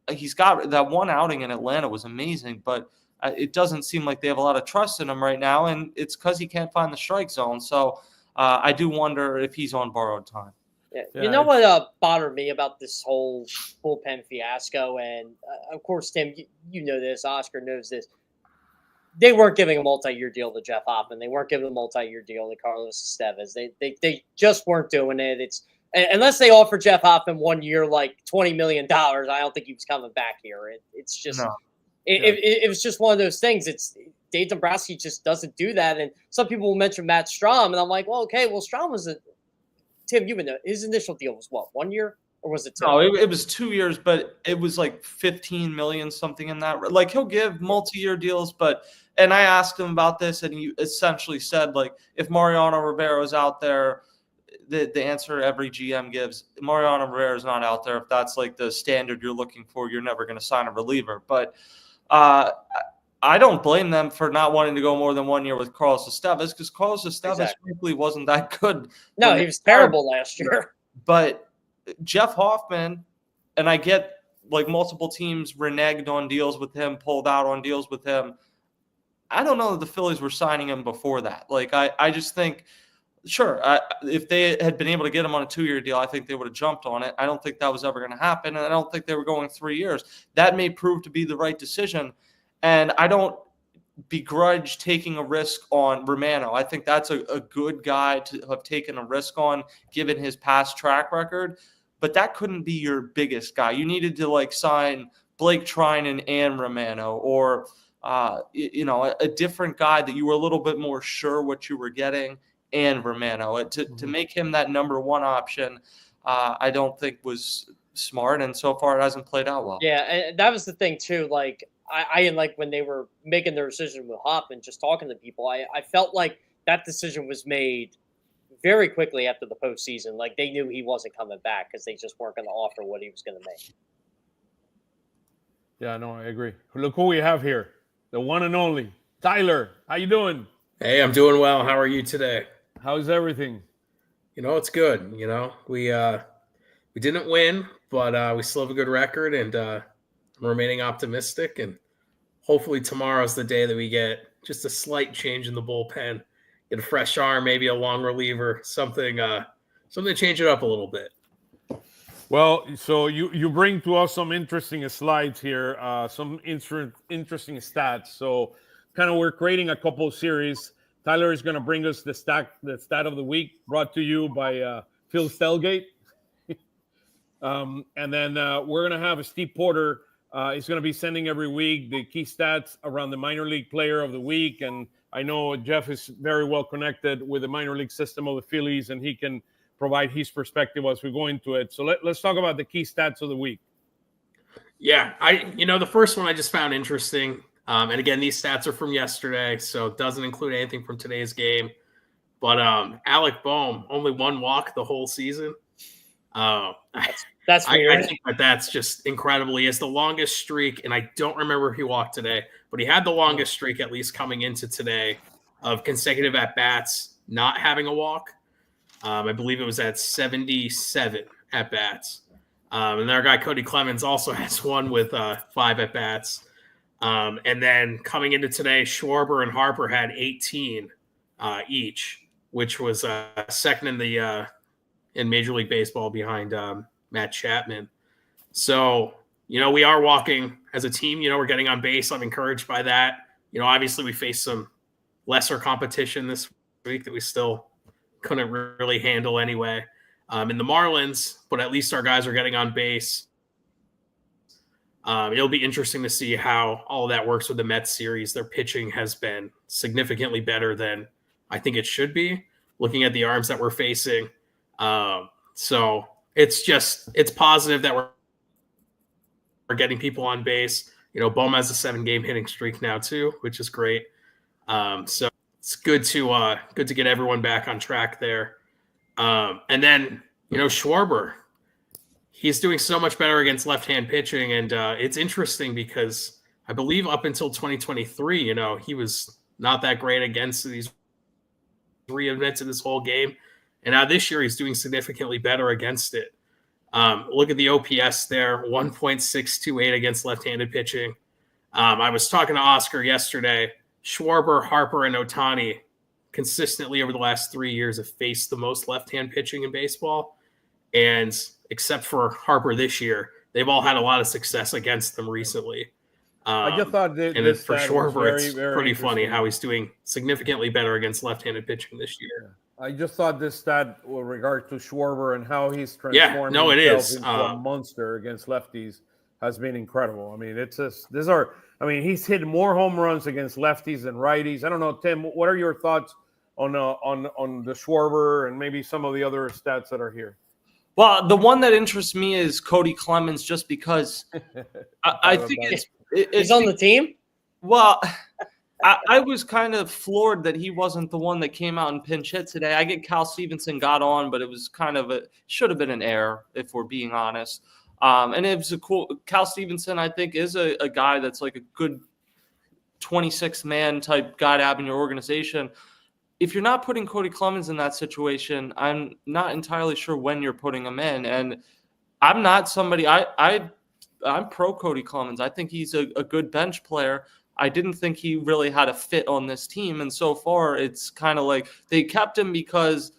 he's got that one outing in Atlanta was amazing, but it doesn't seem like they have a lot of trust in him right now, and it's because he can't find the strike zone. So I do wonder if he's on borrowed time. Yeah. You know what bothered me about this whole bullpen fiasco, and of course, Tim, you know this, Oscar knows this. They weren't giving a multi-year deal to Jeff Hoffman. They weren't giving a multi-year deal to Carlos Estevez. They just weren't doing it. It's unless they offer Jeff Hoffman 1 year, like $20 million. I don't think he was coming back here. It's just no. It was just one of those things. It's Dave Dombrowski just doesn't do that. And some people will mention Matt Strom, and I'm like, well, okay, well, Strom was Tim, you know, his initial deal was what, 1 year, or was it 2? No, it was 2 years, but it was like 15 million, something in that. Like, he'll give multi-year deals, and I asked him about this, and he essentially said, like, if Mariano Rivera's out there, the answer every GM gives, Mariano Rivera's not out there. If that's like the standard you're looking for, you're never going to sign a reliever. But I don't blame them for not wanting to go more than 1 year with Carlos Estevez, because Carlos Estevez frankly wasn't that good. No, he was terrible last year. But Jeff Hoffman, and I get like multiple teams reneged on deals with him, pulled out on deals with him. I don't know that the Phillies were signing him before that. Like, I just think, sure, if they had been able to get him on a 2-year deal, I think they would have jumped on it. I don't think that was ever going to happen, and I don't think they were going 3 years. That may prove to be the right decision. And I don't begrudge taking a risk on Romano. I think that's a good guy to have taken a risk on, given his past track record. But that couldn't be your biggest guy. You needed to like sign Blake Trinan and Romano, or a different guy that you were a little bit more sure what you were getting, and Romano to make him that number one option. I don't think was smart, and so far it hasn't played out well. Yeah, and that was the thing too. Like I like when they were making their decision with Hoffman, just talking to people, I felt like that decision was made very quickly after the postseason. Like they knew he wasn't coming back because they just weren't going to offer what he was going to make. Yeah, no, I agree. Look who we have here, the one and only Tyler. How you doing? Hey, I'm doing well. How are you today? How's everything? It's good. We didn't win, but we still have a good record, and I'm remaining optimistic. And hopefully tomorrow's the day that we get just a slight change in the bullpen, get a fresh arm, maybe a long reliever, something to change it up a little bit. Well, so you bring to us some interesting slides here, some interesting stats. So kind of we're creating a couple of series. Tyler is going to bring us the stat of the week, brought to you by Phil Stelgate. And then we're going to have Steve Porter. He's going to be sending every week the key stats around the minor league player of the week. And I know Jeff is very well connected with the minor league system of the Phillies, and he can provide his perspective as we go into it. So let's talk about the key stats of the week. Yeah, the first one I just found interesting. And again, these stats are from yesterday, so it doesn't include anything from today's game. But Alec Boehm, only 1 walk the whole season. That's weird. I think that's just incredible. He has the longest streak, and I don't remember if he walked today, but he had the longest streak, at least coming into today, of consecutive at-bats not having a walk. I believe it was at 77 at-bats. And our guy Cody Clemens also has one with 5 at-bats. And then coming into today, Schwarber and Harper had 18 each, which was second in the in Major League Baseball behind Matt Chapman. So, we are walking as a team. We're getting on base. I'm encouraged by that. Obviously we faced some lesser competition this week that we still couldn't really handle anyway in the Marlins, but at least our guys are getting on base. It'll be interesting to see how all of that works with the Mets series. Their pitching has been significantly better than I think it should be, looking at the arms that we're facing. So it's positive that we're getting people on base. Boehm has a 7-game hitting streak now too, which is great. So it's good to get everyone back on track there. And then, Schwarber, he's doing so much better against left-hand pitching. And it's interesting because I believe up until 2023, he was not that great against these reinvented this whole game. And now this year he's doing significantly better against it. Look at the OPS there, 1.628 against left-handed pitching. I was talking to Oscar yesterday. Schwarber, Harper, and Ohtani consistently over the last 3 years have faced the most left-hand pitching in baseball. And except for Harper this year, they've all had a lot of success against them recently. I just thought that and this for stat Schwarber, was it's very pretty funny interesting. how he's doing significantly better against left-handed pitching this year. I just thought this stat with regard to Schwarber and how he's transformed it himself is. into a monster against lefties has been incredible. I mean, he's hit more home runs against lefties than righties. I don't know, Tim, what are your thoughts on the Schwarber and maybe some of the other stats that are here? Well, the one that interests me is Cody Clemens, just because I think he's on the team. Well, I was kind of floored that he wasn't the one that came out and pinch hit today. I get Cal Stevenson got on, but it was kind of should have been an error if we're being honest. And it was Cal Stevenson, I think, is a guy that's like a good 26th man type guy to have in your organization. If you're not putting Cody Clemens in that situation, I'm not entirely sure when you're putting him in. And I'm not somebody I'm pro Cody Clemens. I think he's a good bench player. I didn't think he really had a fit on this team. And so far, it's kind of like they kept him because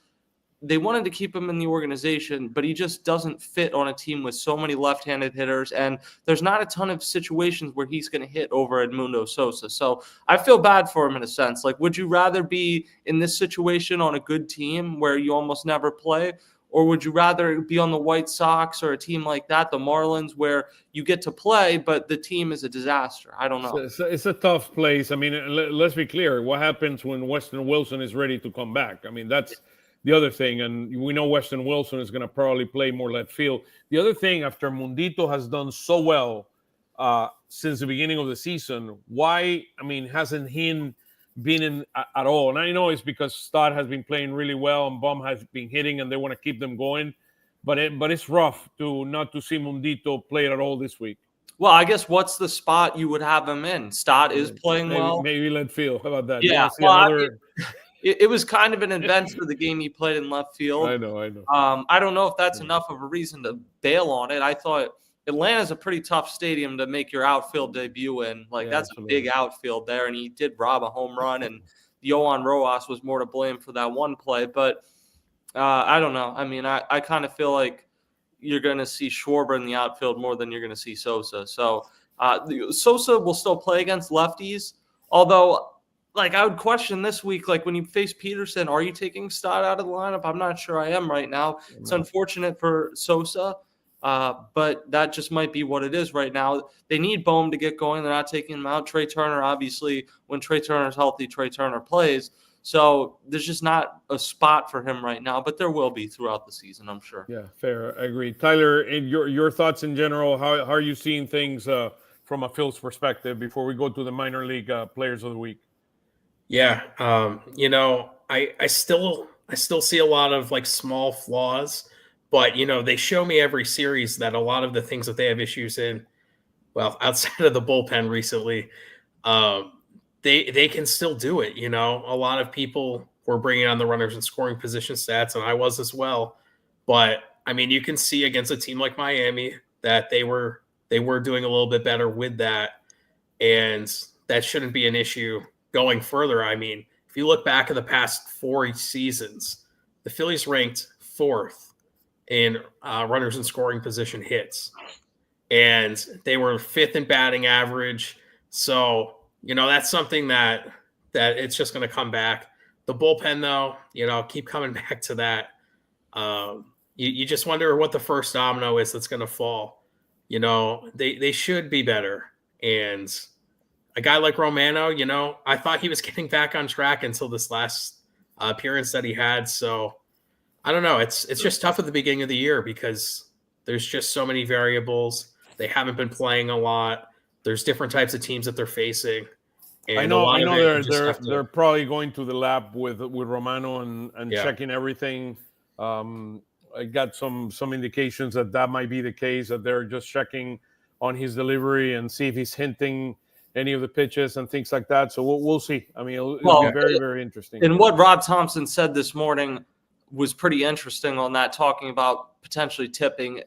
they wanted to keep him in the organization, but he just doesn't fit on a team with so many left-handed hitters. And there's not a ton of situations where he's going to hit over Edmundo Sosa. So I feel bad for him in a sense. Like, would you rather be in this situation on a good team where you almost never play? Or would you rather be on the White Sox or a team like that, the Marlins, where you get to play, but the team is a disaster? I don't know. It's a tough place. I mean, let's be clear. What happens when Weston Wilson is ready to come back? I mean, that's the other thing. And we know Weston Wilson is going to probably play more left field. The other thing, after Mundito has done so well since the beginning of the season, why, hasn't he been in at all? And I know it's because Stott has been playing really well and Boehm has been hitting and they want to keep them going. But it's rough not to see Mundito play at all this week. Well, I guess what's the spot you would have him in? Stott is playing well. Maybe left field. How about that? Yeah. It was kind of an adventure, the game he played in left field. I know. I don't know if that's enough of a reason to bail on it. I thought Atlanta's a pretty tough stadium to make your outfield debut in. That's absolutely a big outfield there, and he did rob a home run, and Yohan Rojas was more to blame for that one play. But I don't know. I mean, I kind of feel like you're going to see Schwarber in the outfield more than you're going to see Sosa. So Sosa will still play against lefties, although like I would question this week, like when you face Peterson, are you taking Stott out of the lineup? I'm not sure I am right now. It's unfortunate for Sosa, but that just might be what it is right now. They need Bohm to get going. They're not taking him out. Trey Turner, obviously, when Trey Turner's healthy, Trey Turner plays. So there's just not a spot for him right now, but there will be throughout the season, I'm sure. Yeah, fair. I agree. Tyler, in your thoughts in general, how are you seeing things from a Phil's perspective before we go to the minor league players of the week? Yeah, I still see a lot of like small flaws, but they show me every series that a lot of the things that they have issues in, well, outside of the bullpen recently, they can still do it. A lot of people were bringing on the runners and scoring position stats, and I was as well. But I mean, you can see against a team like Miami that they were doing a little bit better with that, and that shouldn't be an issue going further. I mean, if you look back at the past 4 seasons, the Phillies ranked 4th in runners in scoring position hits, and they were 5th in batting average. So, that's something that it's just going to come back. The bullpen, though, keep coming back to that. You just wonder what the first domino is that's going to fall. They should be better. And a guy like Romano, I thought he was getting back on track until this last appearance that he had. So I don't know. It's just tough at the beginning of the year because there's just so many variables. They haven't been playing a lot. There's different types of teams that they're facing. And I know they're probably going to the lab with Romano and checking everything. I got some indications that might be the case, that they're just checking on his delivery and see if he's hinting any of the pitches and things like that. So we'll see. I mean, it'll be very, very interesting. And what Rob Thompson said this morning was pretty interesting on that, talking about potentially tipping.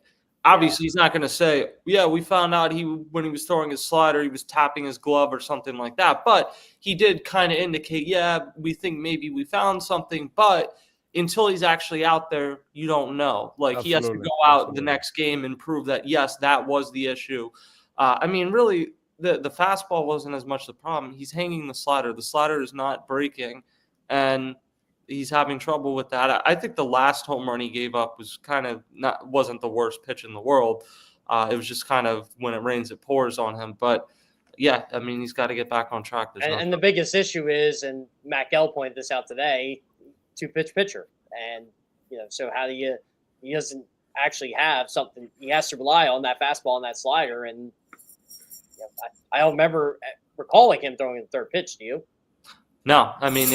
Obviously, he's not going to say, yeah, we found out when he was throwing his slider, he was tapping his glove or something like that. But he did kind of indicate, yeah, we think maybe we found something. But until he's actually out there, you don't know. Like, he has to go out the next game and prove that, yes, that was the issue. I mean, really, the fastball wasn't as much the problem. He's hanging the slider. The slider is not breaking, and he's having trouble with that. I think the last home run he gave up was wasn't the worst pitch in the world. It was just kind of when it rains, it pours on him. But yeah, I mean, he's got to get back on track. And the biggest issue is, and Matt Gell pointed this out today, 2-pitch pitcher. And, so he doesn't actually have something. He has to rely on that fastball and that slider. And I don't remember recalling him throwing the third pitch. Do you? No, I mean,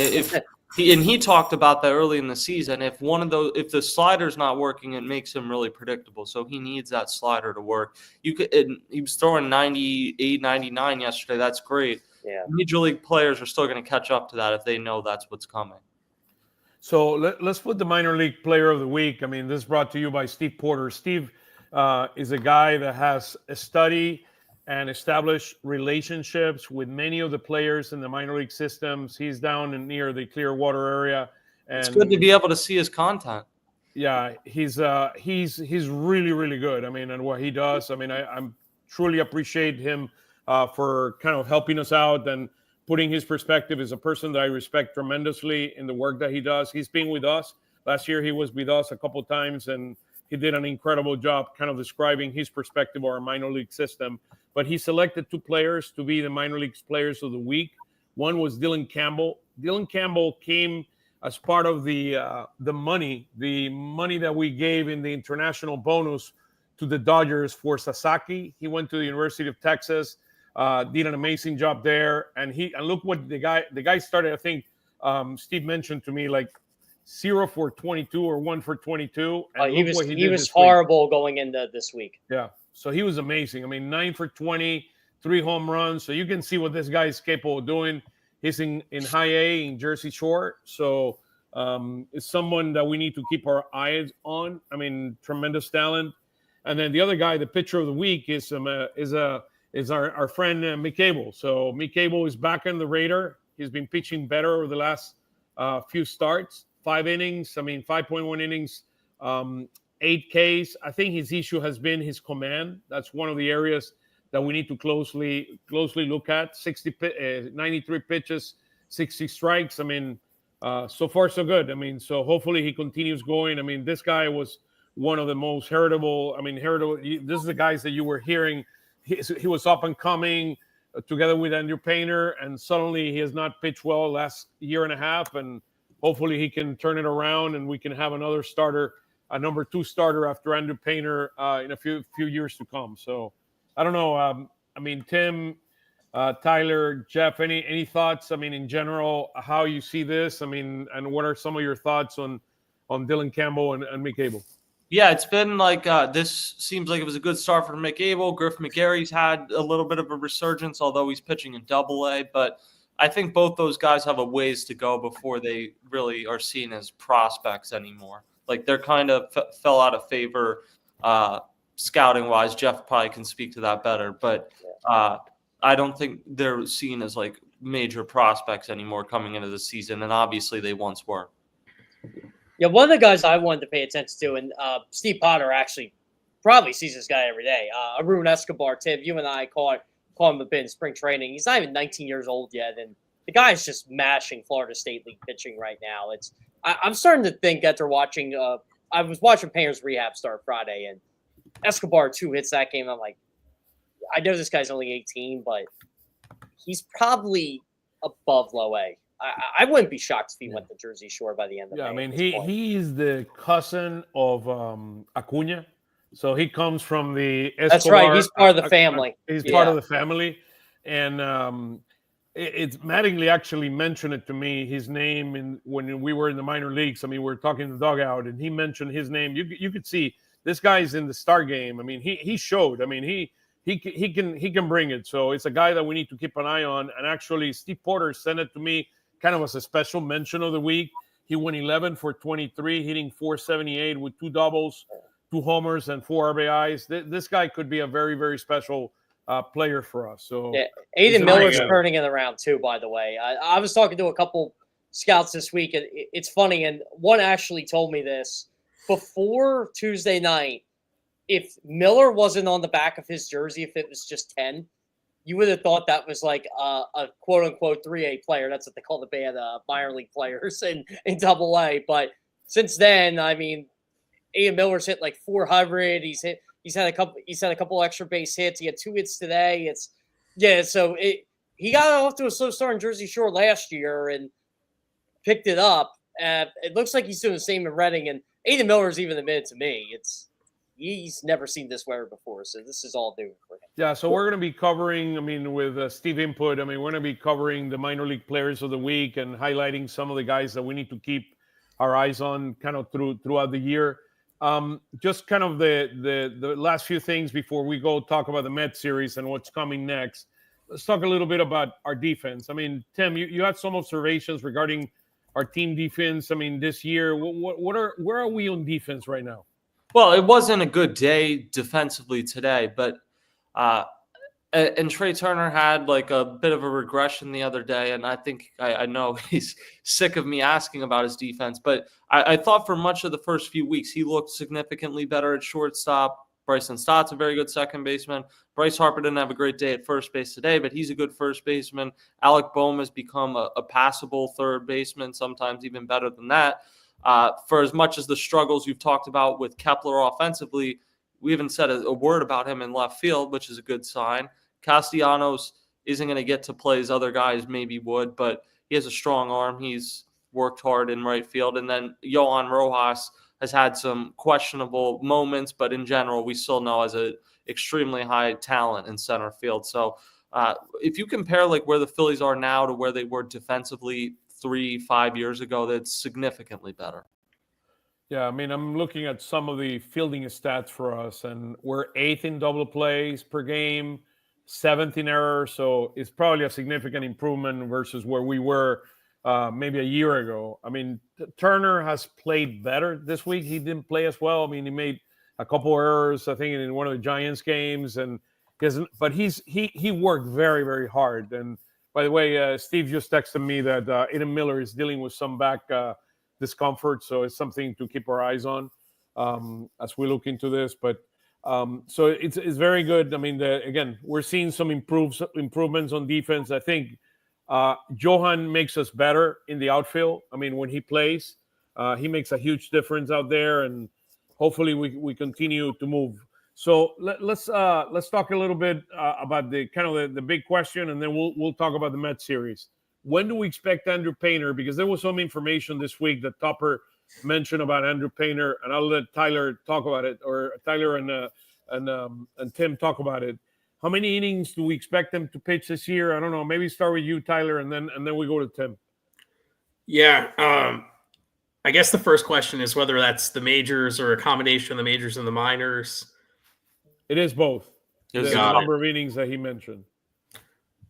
he talked about that early in the season. If the slider's not working, it makes him really predictable. So he needs that slider to work. He was throwing 98, 99 yesterday. That's great. Yeah. Major league players are still going to catch up to that if they know that's what's coming. So let's put the minor league player of the week. I mean, this is brought to you by Steve Porter. Steve is a guy that has studied and established relationships with many of the players in the minor league systems. He's down near the Clearwater area. And it's good to be able to see his content. Yeah, he's really, really good. I mean, and what he does. I mean, I'm truly appreciate him for kind of helping us out and putting his perspective. As a person that I respect tremendously in the work that he does. He's been with us. Last year he was with us a couple of times, and he did an incredible job kind of describing his perspective of our minor league system. But he selected 2 players to be the minor leagues players of the week. One was Dylan Campbell. Dylan Campbell came as part of the money that we gave in the international bonus to the Dodgers for Sasaki. He went to the University of Texas, did an amazing job there. And look what the guy started, I think Steve mentioned to me, like 0 for 22 or 1 for 22. And he was horrible going into this week. Yeah. So he was amazing. I mean, 9 for 20, 3 home runs. So you can see what this guy is capable of doing. He's in high A in Jersey Shore. So it's someone that we need to keep our eyes on. I mean, tremendous talent. And then the other guy, the pitcher of the week, is our friend Mick Abel. So Mick Abel is back on the radar. He's been pitching better over the last few starts. 5 innings. 5.1 innings, 8 Ks. I think his issue has been his command. That's one of the areas that we need to closely look at. 93 pitches, 60 strikes. So far so good. So hopefully he continues going. This guy was one of the most heritable. This is the guys that you were hearing. He was up and coming together with Andrew Painter, and suddenly he has not pitched well last year and a half. And hopefully he can turn it around, and we can have another starter, a number 2 starter after Andrew Painter in a few years to come. So I don't know. Tim, Tyler, Jeff, any thoughts? In general, how you see this? And what are some of your thoughts on Dylan Campbell and Mick Abel? Yeah, it's been like this seems like it was a good start for Mick Abel. Griff McGarry's had a little bit of a resurgence, although he's pitching in Double-A. But I think both those guys have a ways to go before they really are seen as prospects anymore. Like they're kind of fell out of favor scouting-wise. Jeff probably can speak to that better. But I don't think they're seen as like major prospects anymore coming into the season, and obviously they once were. Yeah, one of the guys I wanted to pay attention to, and Steve Potter actually probably sees this guy every day. Arun Escobar, Tim, you and I call him a bit in spring training. He's not even 19 years old yet, and the guy's just mashing Florida State League pitching right now. I'm starting to think after watching. I was watching Painter's rehab start Friday, and Escobar 2 hits that game. I'm like, I know this guy's only 18, but he's probably above low A. I wouldn't be shocked if he went to Jersey Shore by the end of May. He's the cousin of Acuna, so he comes from the Escobar. That's right. He's part of the family. He's part of the family, and it's Mattingly actually mentioned it to me. His name when we were in the minor leagues. We were talking in the dugout, and he mentioned his name. You could see this guy's in the star game. He showed. He can bring it. So it's a guy that we need to keep an eye on. And actually, Steve Porter sent it to me kind of as a special mention of the week. He went 11 for 23, hitting 478 with 2 doubles, 2 homers, and 4 RBIs. This guy could be a very, very special player for us. So yeah, Aiden Miller's turning it around too, by the way. I was talking to a couple scouts this week, and it's funny, and one actually told me this before Tuesday night. If Miller wasn't on the back of his jersey, if it was just 10, you would have thought that was like a quote-unquote 3A player. That's what they call the band minor league players in Double-A. But since then, Aiden Miller's hit like 400. He's had a couple extra base hits. He had 2 hits today. He got off to a slow start in Jersey Shore last year and picked it up. It looks like he's doing the same in Reading. And Aiden Miller's even admitted to me he's never seen this weather before, so this is all new for him. Yeah, so we're going to be covering, with Steve Input, we're going to be covering the minor league players of the week and highlighting some of the guys that we need to keep our eyes on kind of throughout the year. Just kind of the last few things before we go talk about the Mets series and what's coming next. Let's talk a little bit about our defense. Tim, you had some observations regarding our team defense. This year, where are we on defense right now? Well, it wasn't a good day defensively today, but and Trey Turner had like a bit of a regression the other day, and I think I know he's sick of me asking about his defense, but I thought for much of the first few weeks he looked significantly better at shortstop. Bryson Stott's a very good second baseman. Bryce Harper didn't have a great day at first base today, but he's a good first baseman. Alec Boehm has become a passable third baseman, sometimes even better than that. For as much as the struggles you've talked about with Kepler offensively, we haven't said a word about him in left field, which is a good sign. Castellanos isn't going to get to play as other guys maybe would, but he has a strong arm. He's worked hard in right field. And then Johan Rojas has had some questionable moments, but in general, we still know as an extremely high talent in center field. So if you compare like where the Phillies are now to where they were defensively 3-5 years ago, that's significantly better. Yeah, I'm looking at some of the fielding stats for us, and we're 8th in double plays per game, 7th in errors, so it's probably a significant improvement versus where we were maybe a year ago. Turner has played better this week. He didn't play as well. He made a couple errors, I think, in one of the Giants games, but he worked very, very hard, and By the way, Steve just texted me that Aiden Miller is dealing with some back discomfort, so it's something to keep our eyes on as we look into this. But so it's very good. I mean, again, we're seeing some improvements on defense. I think Johan makes us better in the outfield. I mean, when he plays, he makes a huge difference out there, and hopefully we continue to move. So let's talk a little bit about the kind of the big question, and then we'll talk about the Mets series. When do we expect Andrew Painter? Because there was some information this week that Topper mentioned about Andrew Painter, and I'll let Tyler talk about it, or Tyler and Tim talk about it. How many innings do we expect them to pitch this year? I don't know. Maybe start with you, Tyler, and then we go to Tim. Yeah. I guess the first question is whether that's the majors or a combination of the majors and the minors. It is both. The Got number of innings that he mentioned.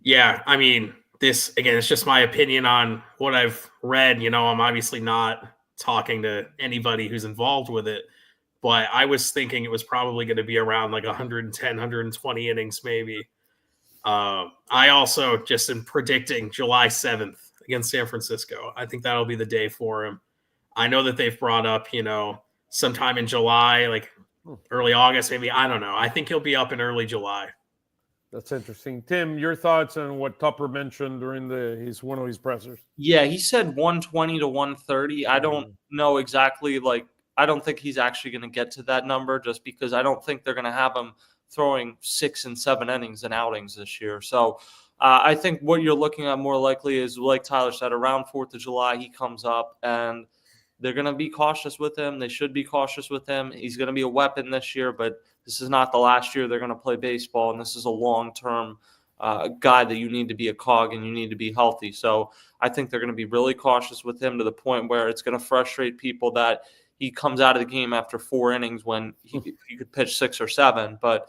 Yeah, I mean, this, again, it's just my opinion on what I've read. You know, I'm obviously not talking to anybody who's involved with it, but I was thinking it was probably going to be around like 110, 120 innings maybe. I also just am predicting July 7th against San Francisco. I think that'll be the day for him. I know that they've brought up, you know, sometime in July, like early August, maybe. I don't know. I think he'll be up in early July. That's interesting. Tim, your thoughts on what Tupper mentioned during one of his pressers? Yeah, he said 120 to 130. I don't know exactly. I don't think he's actually going to get to that number, just because I don't think they're going to have him throwing 6 and 7 innings and outings this year. So I think what you're looking at more likely is, like Tyler said, around 4th of July, he comes up, and they're going to be cautious with him. They should be cautious with him. He's going to be a weapon this year, but this is not the last year they're going to play baseball, and this is a long-term guy that you need to be a cog and you need to be healthy. So I think they're going to be really cautious with him, to the point where it's going to frustrate people that he comes out of the game after 4 innings when he could pitch 6 or 7. But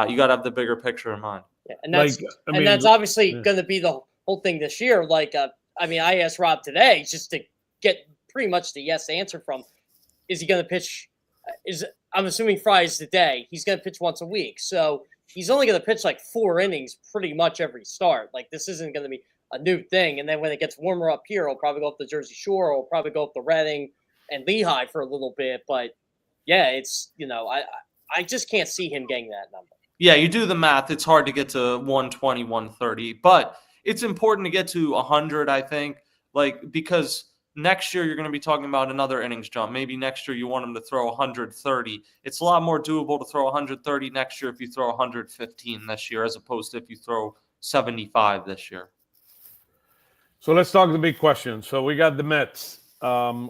you got to have the bigger picture in mind. Yeah, and that's obviously going to be the whole thing this year. I asked Rob today just to get pretty much the yes answer from, is he going to pitch? I'm assuming Friday's the day. He's going to pitch once a week. So he's only going to pitch like 4 innings pretty much every start. Like, this isn't going to be a new thing. And then when it gets warmer up here, he'll probably go up the Jersey Shore, or he'll probably go up the Reading and Lehigh for a little bit. But yeah, it's, I just can't see him getting that number. Yeah, you do the math. It's hard to get to 120, 130, but it's important to get to 100, I think, because next year you're going to be talking about another innings jump. Maybe next year you want him to throw 130. It's a lot more doable to throw 130 next year if you throw 115 this year, as opposed to if you throw 75 this year. So let's talk the big question. So we got the Mets.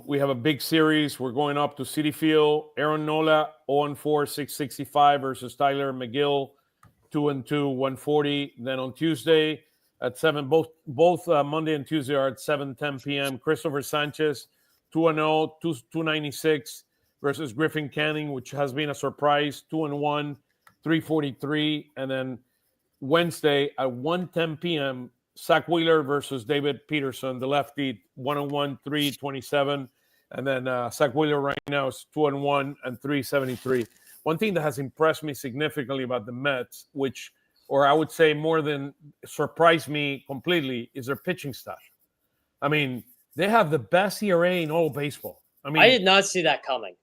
We have a big series. We're going up to Citi Field. Aaron Nola, 0-4, 665 versus Tyler McGill, 2-2, 140. Then on Tuesday at 7, both Monday and Tuesday are at 7:10 p.m. Christopher Sanchez, 2-0, 296 versus Griffin Canning, which has been a surprise, 2-1, 343. And then Wednesday at 1:10 p.m., Zach Wheeler versus David Peterson, the lefty, 1-1, 327. And then Zach Wheeler right now is 2-1 and 373. One thing that has impressed me significantly about the Mets, or I would say more than surprised me completely, is their pitching staff. I mean, they have the best ERA in all of baseball. I did not see that coming.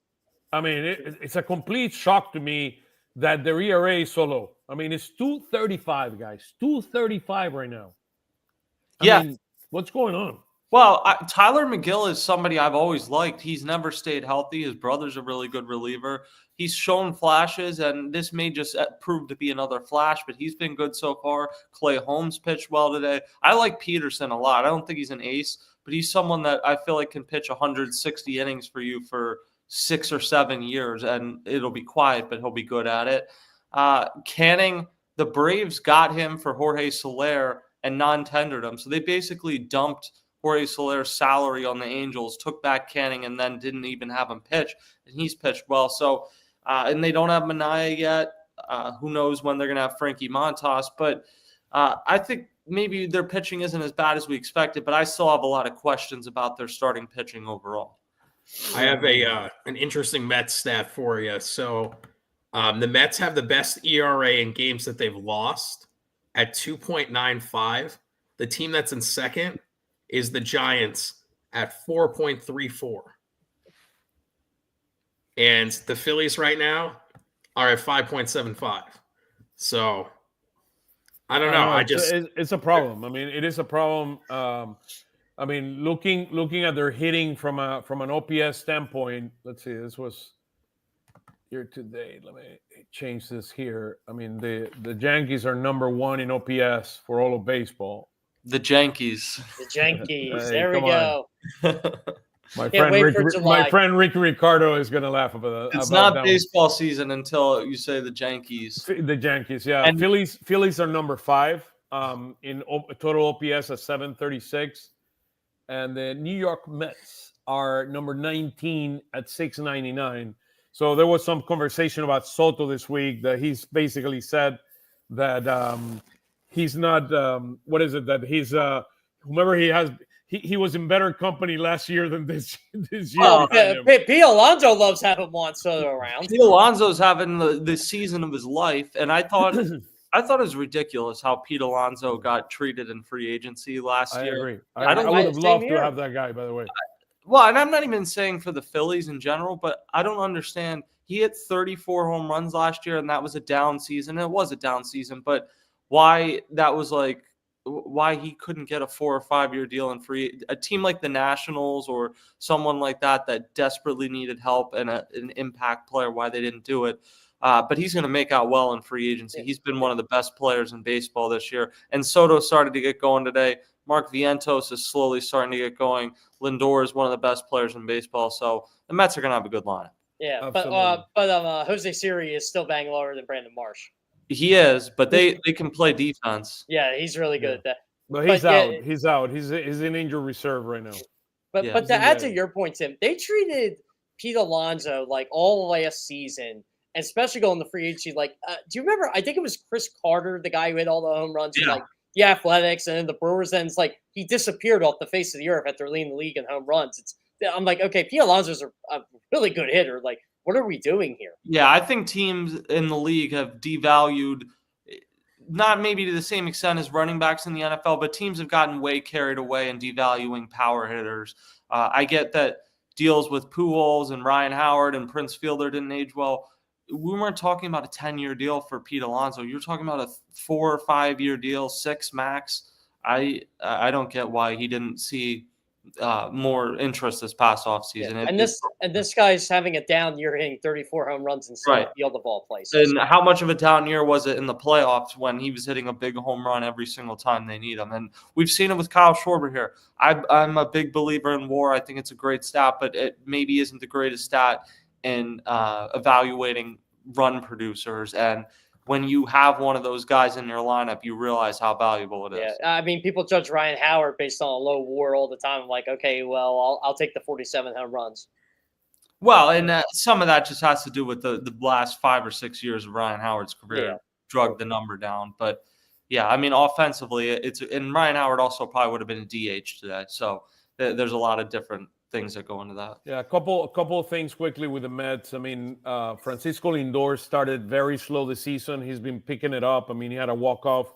I mean, it's a complete shock to me that their ERA is so low. I mean, it's 2.35, guys. 2.35 right now. I mean, what's going on? Well, Tyler McGill is somebody I've always liked. He's never stayed healthy. His brother's a really good reliever. He's shown flashes, and this may just prove to be another flash, but he's been good so far. Clay Holmes pitched well today. I like Peterson a lot. I don't think he's an ace, but he's someone that I feel like can pitch 160 innings for you for 6 or 7 years, and it'll be quiet, but he'll be good at it. Canning, the Braves got him for Jorge Soler and non-tendered him. So they basically dumped Jorge Soler's salary on the Angels, took back Canning, and then didn't even have him pitch. And he's pitched well. So, and they don't have Minaya yet. Who knows when they're going to have Frankie Montas. But I think maybe their pitching isn't as bad as we expected, but I still have a lot of questions about their starting pitching overall. I have an interesting Mets stat for you. So the Mets have the best ERA in games that they've lost at 2.95. The team that's in second is the Giants at 4.34. And the Phillies right now are at 5.75. So I don't know. It's a problem. I mean, it is a problem. I mean, looking at their hitting from an OPS standpoint. Let's see. This was year to date. Let me change this here. I mean, the Yankees are number 1 in OPS for all of baseball. The Yankees. The Yankees. Hey, there we come on. go. My Can't wait for friend July. Ricky Ricardo is going to laugh about It's about not that baseball season until you say the Yankees. The Yankees, yeah. And- Phillies are number 5 in total OPS at 736. And the New York Mets are number 19 at 699. So there was some conversation about Soto this week that he's basically said that he's not what is it that he's whomever he has he was in better company last year than this year. Well, behind him. P. Alonso loves having Juan Soto around. Pete Alonso's having the season of his life, and I thought it was ridiculous how Pete Alonso got treated in free agency last I year. agree. I don't- I would have same loved to here. have that guy, by the way. Well, and I'm not even saying for the Phillies in general, but I don't understand. He hit 34 home runs last year, and that was a down season. It was a down season, but why he couldn't get a 4 or 5 year deal in a team like the Nationals or someone like that desperately needed help and an impact player, why they didn't do it. But he's going to make out well in free agency. He's been one of the best players in baseball this year. And Soto started to get going today. Mark Vientos is slowly starting to get going. Lindor is one of the best players in baseball. So the Mets are going to have a good lineup. Yeah, Absolutely. but Jose Siri is still banging lower than Brandon Marsh. He is, but they can play defense. Yeah, he's really good at that. But he's But, out. yeah, He's out. He's in injured reserve right now. But Yeah, but he's to in add to there. your point, Tim, they treated Pete Alonso like all last season, and especially going to free agency. Like, do you remember? I think it was Chris Carter, the guy who hit all the home runs, for, Yeah. like the Athletics, and then the Brewers. Then it's like he disappeared off the face of the earth after leading the league in home runs. I'm like, okay, Pete Alonso's a really good hitter. Like, what are we doing here? Yeah, I think teams in the league have devalued, not maybe to the same extent as running backs in the NFL, but teams have gotten way carried away in devaluing power hitters. I get that deals with Pujols and Ryan Howard and Prince Fielder didn't age well. We weren't talking about a 10-year deal for Pete Alonso. You're talking about a 4 or 5 year deal, 6 max. I don't get why he didn't see more interest this past offseason. Yeah. And this guy's having a down year, hitting 34 home runs in center Right. field of all places. And how much of a down year was it in the playoffs when he was hitting a big home run every single time they need him? And we've seen it with Kyle Schwarber here. I'm a big believer in WAR. I think it's a great stat, but it maybe isn't the greatest stat in evaluating run producers. And when you have one of those guys in your lineup, you realize how valuable it is. Yeah, I mean, people judge Ryan Howard based on a low WAR all the time. I'm like, okay, well, I'll take the 47 home runs. Well, and some of that just has to do with the last 5 or 6 years of Ryan Howard's career drug the number down. But yeah, I mean, offensively, and Ryan Howard also probably would have been a DH today. So there's a lot of different things that go into that. Yeah, a couple of things quickly with the Mets. I mean, Francisco Lindor started very slow this season. He's been picking it up. I mean, he had a walk-off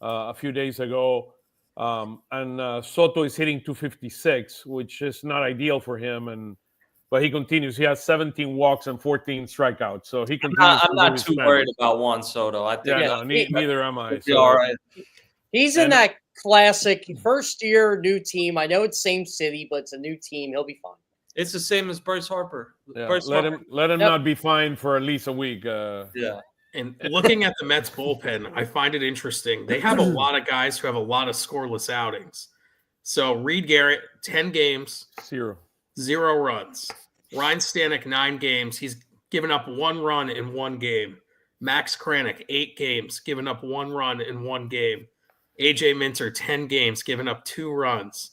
a few days ago. And Soto is hitting 256, which is not ideal for him. But he continues. He has 17 walks and 14 strikeouts. So he continues. I'm not too worried about Juan Soto. I think neither am I. So, all right. He's in that classic first year, new team. I know it's same city, but it's a new team. He'll be fine. It's the same as Bryce Harper. Yeah, let him not be fined for at least a week. Yeah. And looking at the Mets bullpen, I find it interesting. They have a lot of guys who have a lot of scoreless outings. So Reed Garrett, 10 games, 0 runs. Ryan Stanek, 9 games. He's given up 1 run in 1 game. Max Kranick, 8 games, given up 1 run in 1 game. AJ Minter, 10 games, giving up 2 runs.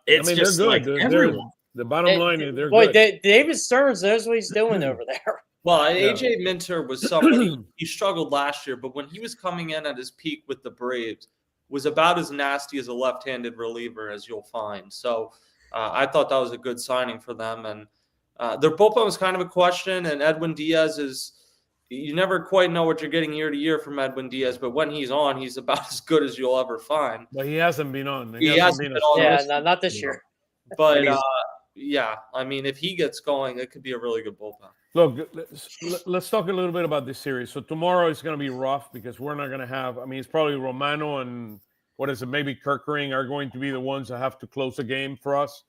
It's just like everyone. The bottom line is they're good. David Stearns knows what he's doing over there. Well, AJ Minter was somebody he struggled last year, but when he was coming in at his peak with the Braves, was about as nasty as a left-handed reliever as you'll find. So I thought that was a good signing for them. And their bullpen was kind of a question, and Edwin Diaz is you never quite know what you're getting year to year from Edwin Diaz, but when he's on, he's about as good as you'll ever find. But he hasn't been on. He hasn't been on Yeah, this no, not this year. But yeah, I mean, if he gets going, it could be a really good bullpen. Look, let's talk a little bit about this series. So tomorrow is going to be rough because we're not going to have. I mean, it's probably Romano and maybe Kirkering are going to be the ones that have to close the game for us.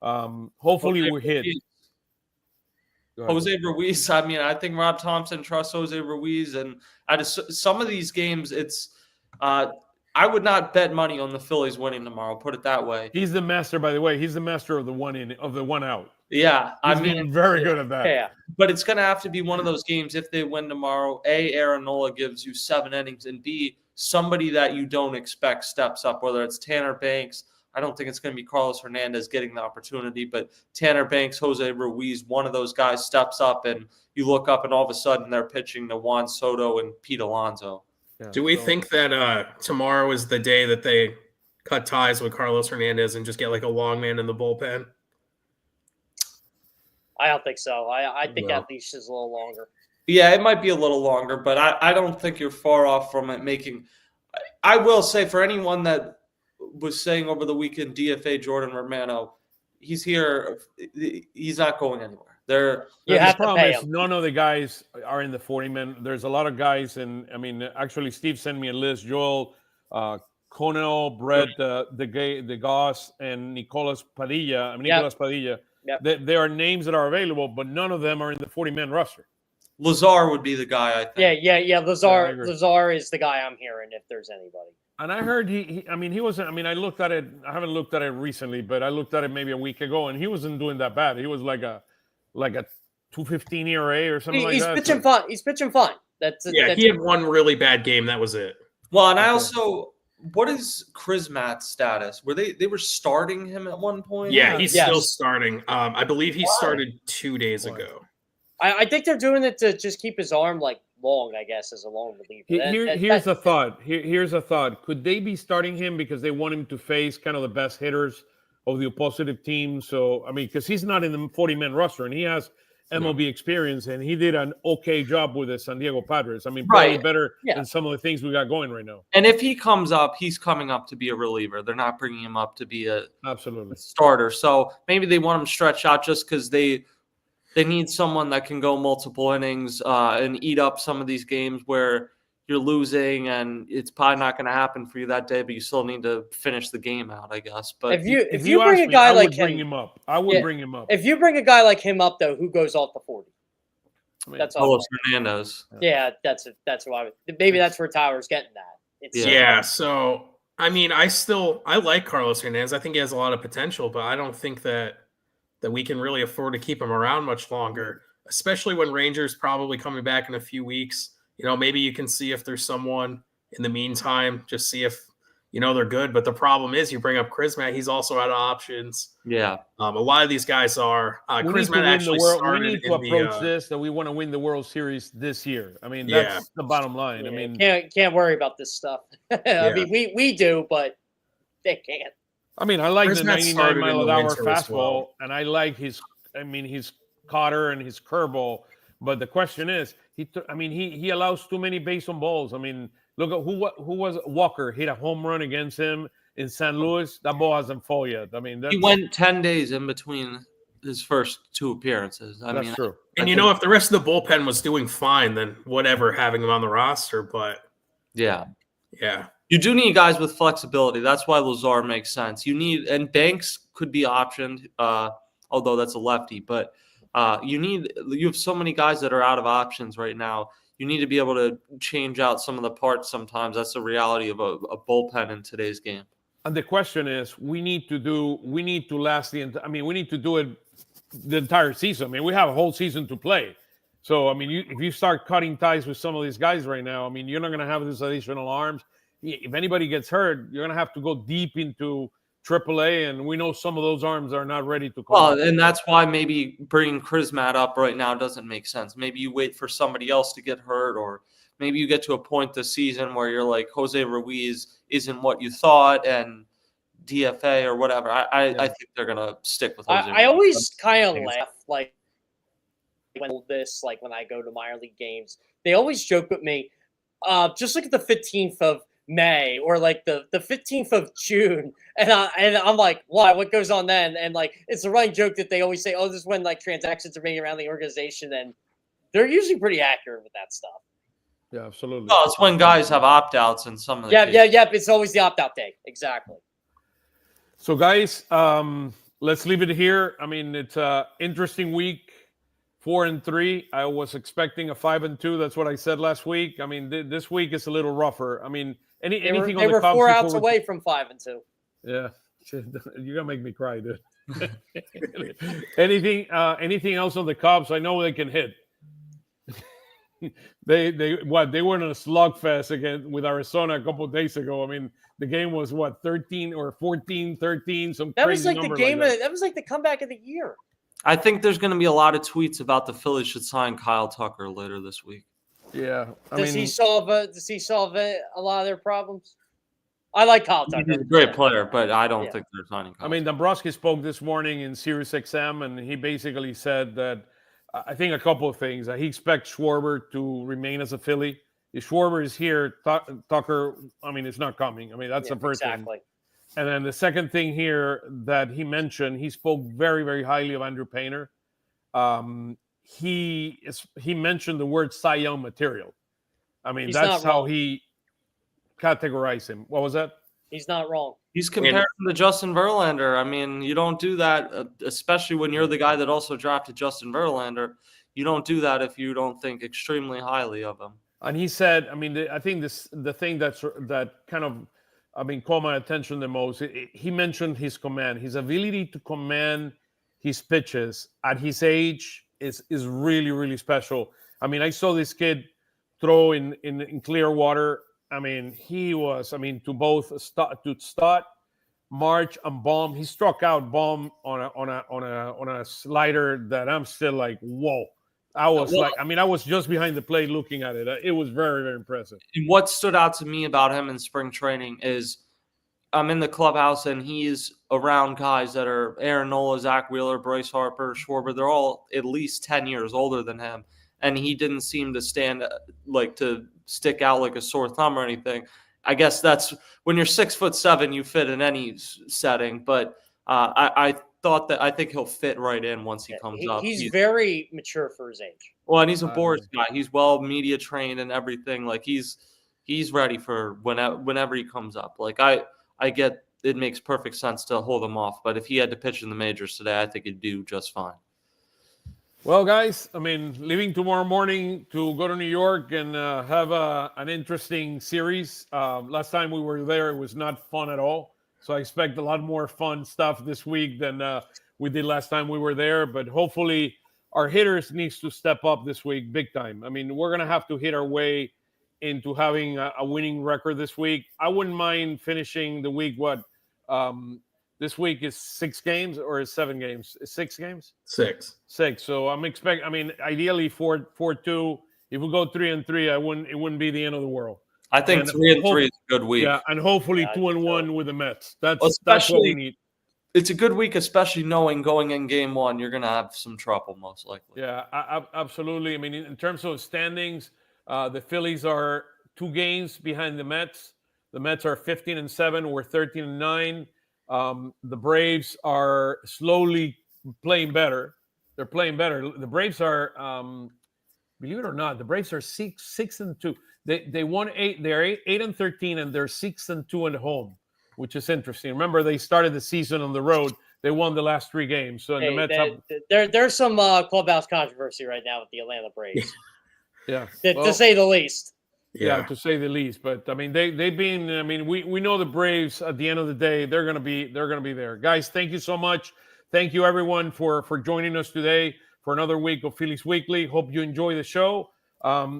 Hopefully we hit. Jose Ruiz. I mean, I think Rob Thompson trusts Jose Ruiz, and some of these games, it's. I would not bet money on the Phillies winning tomorrow. Put it that way. He's the master, by the way. He's the master of the one out. Yeah, I mean, very good at that. Yeah, but it's going to have to be one of those games. If they win tomorrow, A, Aaron Nola gives you 7 innings, and B, somebody that you don't expect steps up. Whether it's Tanner Banks, I don't think it's going to be Carlos Hernandez getting the opportunity, but Tanner Banks, Jose Ruiz, one of those guys steps up, and you look up, and all of a sudden they're pitching to Juan Soto and Pete Alonso. Yeah, do we think that tomorrow is the day that they cut ties with Carlos Hernandez and just get like a long man in the bullpen? I don't think so. I think that leash is a little longer. Yeah, it might be a little longer, but I don't think you're far off from it making. I will say for anyone that was saying over the weekend DFA Jordan Romano, he's here. He's not going anywhere. You have to pay him. None of the guys are in the 40-man. There's a lot of guys, and I mean, actually, Steve sent me a list. Joel, Connell, Brett, the Goss, and Nicolas Padilla. Nicolas Padilla. Yep. There are names that are available, but none of them are in the 40-man roster. Lazar would be the guy, I think. Yeah. Lazar is the guy I'm hearing if there's anybody. And I heard he wasn't. I mean, I looked at it. I haven't looked at it recently, but I looked at it maybe a week ago, and he wasn't doing that bad. He was like a 2.15 ERA or something like that. He's pitching fine. He had one really bad game. That was it. Well, and I also, what is Krismat's status? They were starting him at one point? Yeah, he's still starting. I believe he started 2 days ago. I think they're doing it to just keep his arm long, I guess, as a long reliever. Here's a thought. Here's a thought. Could they be starting him because they want him to face kind of the best hitters of the opposite team? So, I mean, because he's not in the 40-man roster, and he has MLB experience, and he did an okay job with the San Diego Padres. I mean, probably better than some of the things we got going right now. And if he comes up, he's coming up to be a reliever. They're not bringing him up to be a starter. So maybe they want him stretched out just because they need someone that can go multiple innings and eat up some of these games where you're losing and it's probably not going to happen for you that day, but you still need to finish the game out, I guess. But if you bring a guy like him, I would bring him up. If you bring a guy like him up, though, who goes off the 40? That's all. Carlos Hernandez. Yeah, that's why. Maybe that's where Tyler's getting that. So I mean, I like Carlos Hernandez. I think he has a lot of potential, but I don't think that we can really afford to keep him around much longer, especially when Rangers probably coming back in a few weeks. You know, maybe you can see if there's someone in the meantime, just see if, they're good. But the problem is you bring up Krismat. He's also out of options. Yeah. A lot of these guys are. Krismat actually started. We need to approach this that we want to win the World Series this year. I mean, that's the bottom line. Yeah, I mean, can't worry about this stuff. I mean, we do, but they can't. I mean, I like the Krismat 99-mile-an-hour fastball, and I like his cutter and his curveball. But the question is, he allows too many base on balls. I mean, look at who was Walker hit a home run against him in St. Louis. That ball hasn't fallen yet. I mean, he went 10 days in between his first 2 appearances. That's true. And if the rest of the bullpen was doing fine, then whatever having him on the roster. But yeah. You do need guys with flexibility. That's why Lazar makes sense. And Banks could be optioned, although that's a lefty. But you have so many guys that are out of options right now. You need to be able to change out some of the parts sometimes. That's the reality of a bullpen in today's game. And the question is, we need to do it the entire season. I mean, we have a whole season to play. So, I mean, if you start cutting ties with some of these guys right now, I mean, you're not going to have these additional arms. If anybody gets hurt, you're going to have to go deep into AAA, and we know some of those arms are not ready to come. Well, and that's why maybe bringing Krismat up right now doesn't make sense. Maybe you wait for somebody else to get hurt, or maybe you get to a point this season where you're like, Jose Ruiz isn't what you thought, and DFA or whatever. I think they're going to stick with Jose Ruiz. I always kind of laugh, like, when this, like when I go to minor league games, they always joke with me, just look at the 15th of May or like the 15th of June. And I'm like, why? What goes on then? And like, it's a running joke that they always say, oh, this is when like transactions are made around the organization. And they're usually pretty accurate with that stuff. Yeah, absolutely. Well, it's when guys have opt-outs and some of the Yeah. It's always the opt-out day. Exactly. So, guys, let's leave it here. I mean, it's an interesting week. 4-3. I was expecting a 5-2. That's what I said last week. I mean, this week is a little rougher. I mean, anything they on the were Cubs 4 outs before away from 5-2. Yeah, you're gonna make me cry, dude. anything else on the Cubs? I know they can hit. They were in a slugfest again with Arizona a couple of days ago. I mean, the game was 13 or 14-13, some That was crazy like the number game. like that. That was like the comeback of the year. I think there's going to be a lot of tweets about the Phillies should sign Kyle Tucker later this week. Yeah, Does he solve a lot of their problems? I like Kyle Tucker. He's a great player, but I don't think they're signing Kyle. I mean, Dombrowski spoke this morning in Sirius XM, and he basically said that I think a couple of things. He expects Schwarber to remain as a Philly. If Schwarber is here, Tucker, I mean, it's not coming. I mean, that's the first thing. And then the second thing here that he mentioned, he spoke very, very highly of Andrew Painter. He mentioned the word Cy Young material. I mean, that's how he categorized him. What was that? He's not wrong. He's compared him to Justin Verlander. I mean, you don't do that, especially when you're the guy that also drafted Justin Verlander. You don't do that if you don't think extremely highly of him. And he said, I mean, I think the thing that kind of, I mean, caught my attention the most, he mentioned his command. His ability to command his pitches at his age is really, really special. I mean, I saw this kid throw in clear water. I mean, he was, I mean, to both Stott, March, and Baum. He struck out Baum on a slider that I'm still like, whoa. I was just behind the plate looking at it. It was very, very impressive. And what stood out to me about him in spring training is I'm in the clubhouse and he's around guys that are Aaron Nola, Zach Wheeler, Bryce Harper, Schwarber. They're all at least 10 years older than him. And he didn't seem to to stick out like a sore thumb or anything. I guess that's when you're 6'7", you fit in any setting. But I think he'll fit right in once he comes up. He's very mature for his age. Well, and he's a Boris guy. He's well media trained and everything. Like he's ready for whenever he comes up. Like I get it makes perfect sense to hold him off. But if he had to pitch in the majors today, I think he'd do just fine. Well, guys, I mean, leaving tomorrow morning to go to New York and have an interesting series. Last time we were there, it was not fun at all. So I expect a lot more fun stuff this week than we did last time we were there. But hopefully our hitters needs to step up this week big time. I mean, we're going to have to hit our way into having a winning record this week. I wouldn't mind finishing the week, this week is 6 games or is 7 games? 6 games? 6. So ideally 4-2. If we go 3-3, it wouldn't be the end of the world. I think 3-3 is a good week. Yeah, and hopefully 2-1 with the Mets. That's what we need. It's a good week, especially knowing going in game 1, you're going to have some trouble most likely. Yeah, absolutely. I mean, in terms of standings, the Phillies are 2 games behind the Mets. The Mets are 15-7. We're 13-9. The Braves are slowly playing better. They're playing better. The Braves are, believe it or not, the Braves are 6-2. They won 8. They're 8-13, and they're 6-2 at home, which is interesting. Remember, they started the season on the road. They won the last 3 games. So the Mets there's some clubhouse controversy right now with the Atlanta Braves. Yeah, to say the least. Yeah, to say the least. But I mean, they've been. I mean, we know the Braves. At the end of the day, they're gonna be there. Guys, thank you so much. Thank you everyone for joining us today for another week of Phillies Weekly. Hope you enjoy the show.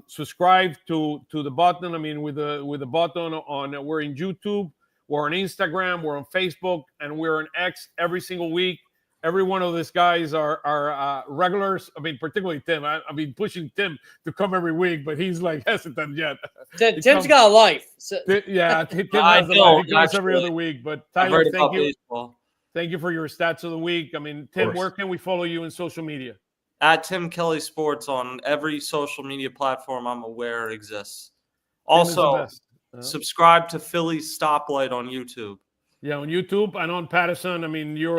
Subscribe to the button. I mean, with the button on. We're in YouTube. We're on Instagram. We're on Facebook, and we're on X every single week. Every one of these guys are regulars. I mean, particularly Tim. I've been pushing Tim to come every week, but he's like hesitant yet. Tim's got a life. So. Yeah, Tim has a life. He comes every other week. But Tyler, thank you. Thank you for your stats of the week. I mean, Tim, where can we follow you in social media? At Tim Kelly Sports on every social media platform I'm aware exists. Also, subscribe to Phillies Stoplight on YouTube. Yeah, on YouTube and on Patterson. I mean, you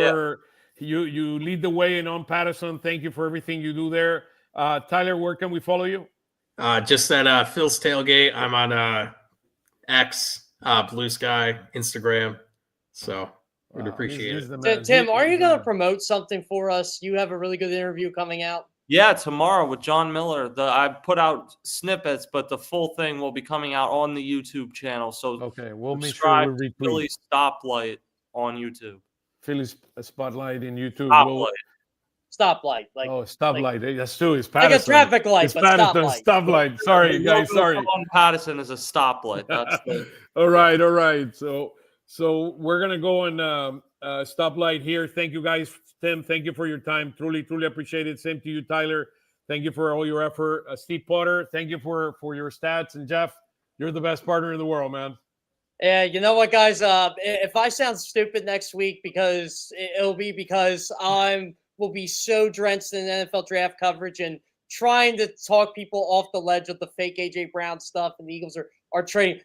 lead the way in on Patterson. Thank you for everything you do there. Tyler, where can we follow you? Just at Phil's Tailgate. I'm on X, Blue Sky, Instagram. So we'd appreciate it. Tim, are you going to promote something for us? You have a really good interview coming out. Yeah, tomorrow with John Miller. I put out snippets, but the full thing will be coming out on the YouTube channel. So we'll make sure we retweet Phillies Stoplight on YouTube. Phillies Spotlight in YouTube. Stoplight. Stoplight. That's true. It's Patterson. Like a traffic light, it's but Patterson. Stoplight. Sorry, guys. Sorry. On Patterson is a stoplight. That's all right. So we're gonna go on stoplight here. Thank you, guys. Tim, thank you for your time. Truly appreciate it. Same to you, Tyler. Thank you for all your effort. Steve Potter, thank you for your stats. And Jeff, you're the best partner in the world, man. Yeah, you know what, guys? If I sound stupid next week, it'll be because will be so drenched in NFL draft coverage and trying to talk people off the ledge with the fake AJ Brown stuff, and the Eagles are trading.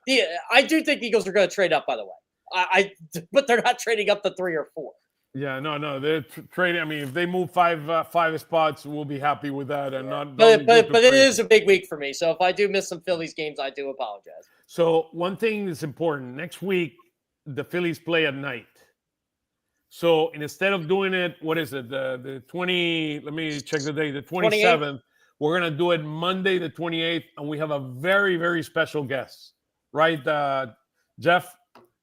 I do think the Eagles are going to trade up, by the way. But they're not trading up to 3 or 4. Yeah, no, they're trading. I mean, if they move five spots, we'll be happy with that, and not. But it is a big week for me. So if I do miss some Phillies games, I do apologize. So one thing that's important: next week, the Phillies play at night. So instead of doing it, what is it? The 20? Let me check the date. The 27th. We're gonna do it Monday, the 28th, and we have a very, very special guest, right, Jeff?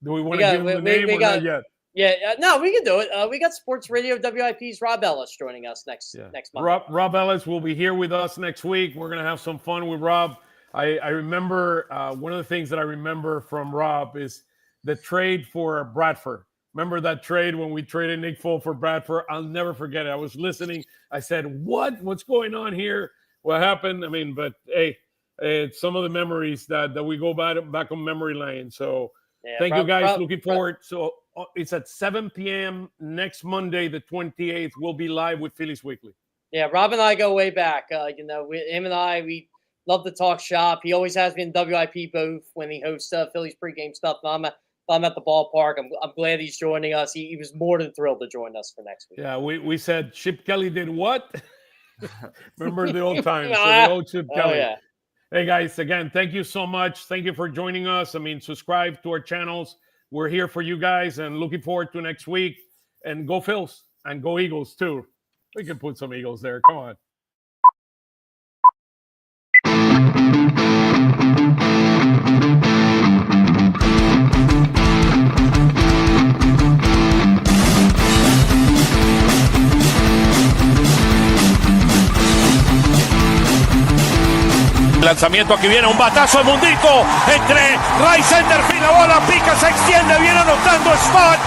Do we want to give him the name or not yet? Yeah, no, we can do it. We got Sports Radio WIP's Rob Ellis joining us next month. Rob Ellis will be here with us next week. We're going to have some fun with Rob. I remember one of the things that I remember from Rob is the trade for Bradford. Remember that trade when we traded Nick Foles for Bradford? I'll never forget it. I was listening. I said, what's going on here? What happened? I mean, but hey, it's some of the memories that we go back on memory lane. So thank you guys. Looking forward. So it's at 7 p.m. next Monday, the 28th. We'll be live with Phillies Weekly. Yeah, Rob and I go way back. Him and I, we love to talk shop. He always has me in WIP booth when he hosts Phillies pregame stuff. I'm at the ballpark. I'm glad he's joining us. He was more than thrilled to join us for next week. Yeah, we said Chip Kelly did what? Remember the old times. So the old Chip Kelly. Yeah. Hey, guys, again, thank you so much. Thank you for joining us. I mean, subscribe to our channels. We're here for you guys and looking forward to next week. And go Phils and go Eagles, too. We can put some Eagles there. Come on. Lanzamiento, aquí viene un batazo de Mundito entre right center field, la bola pica, se extiende, viene anotando Scott,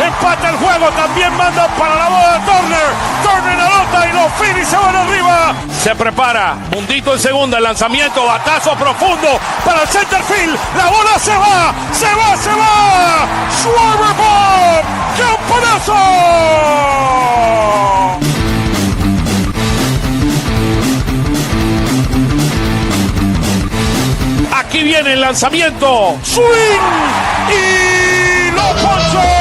empata el juego, también manda para la bola Turner anota y los Phillies se van arriba. Se prepara Mundito en segunda, el lanzamiento, batazo profundo para el center field, la bola se va, Schwarber Bob, ¡campanazo! Aquí viene el lanzamiento. Swing y lo ponchó.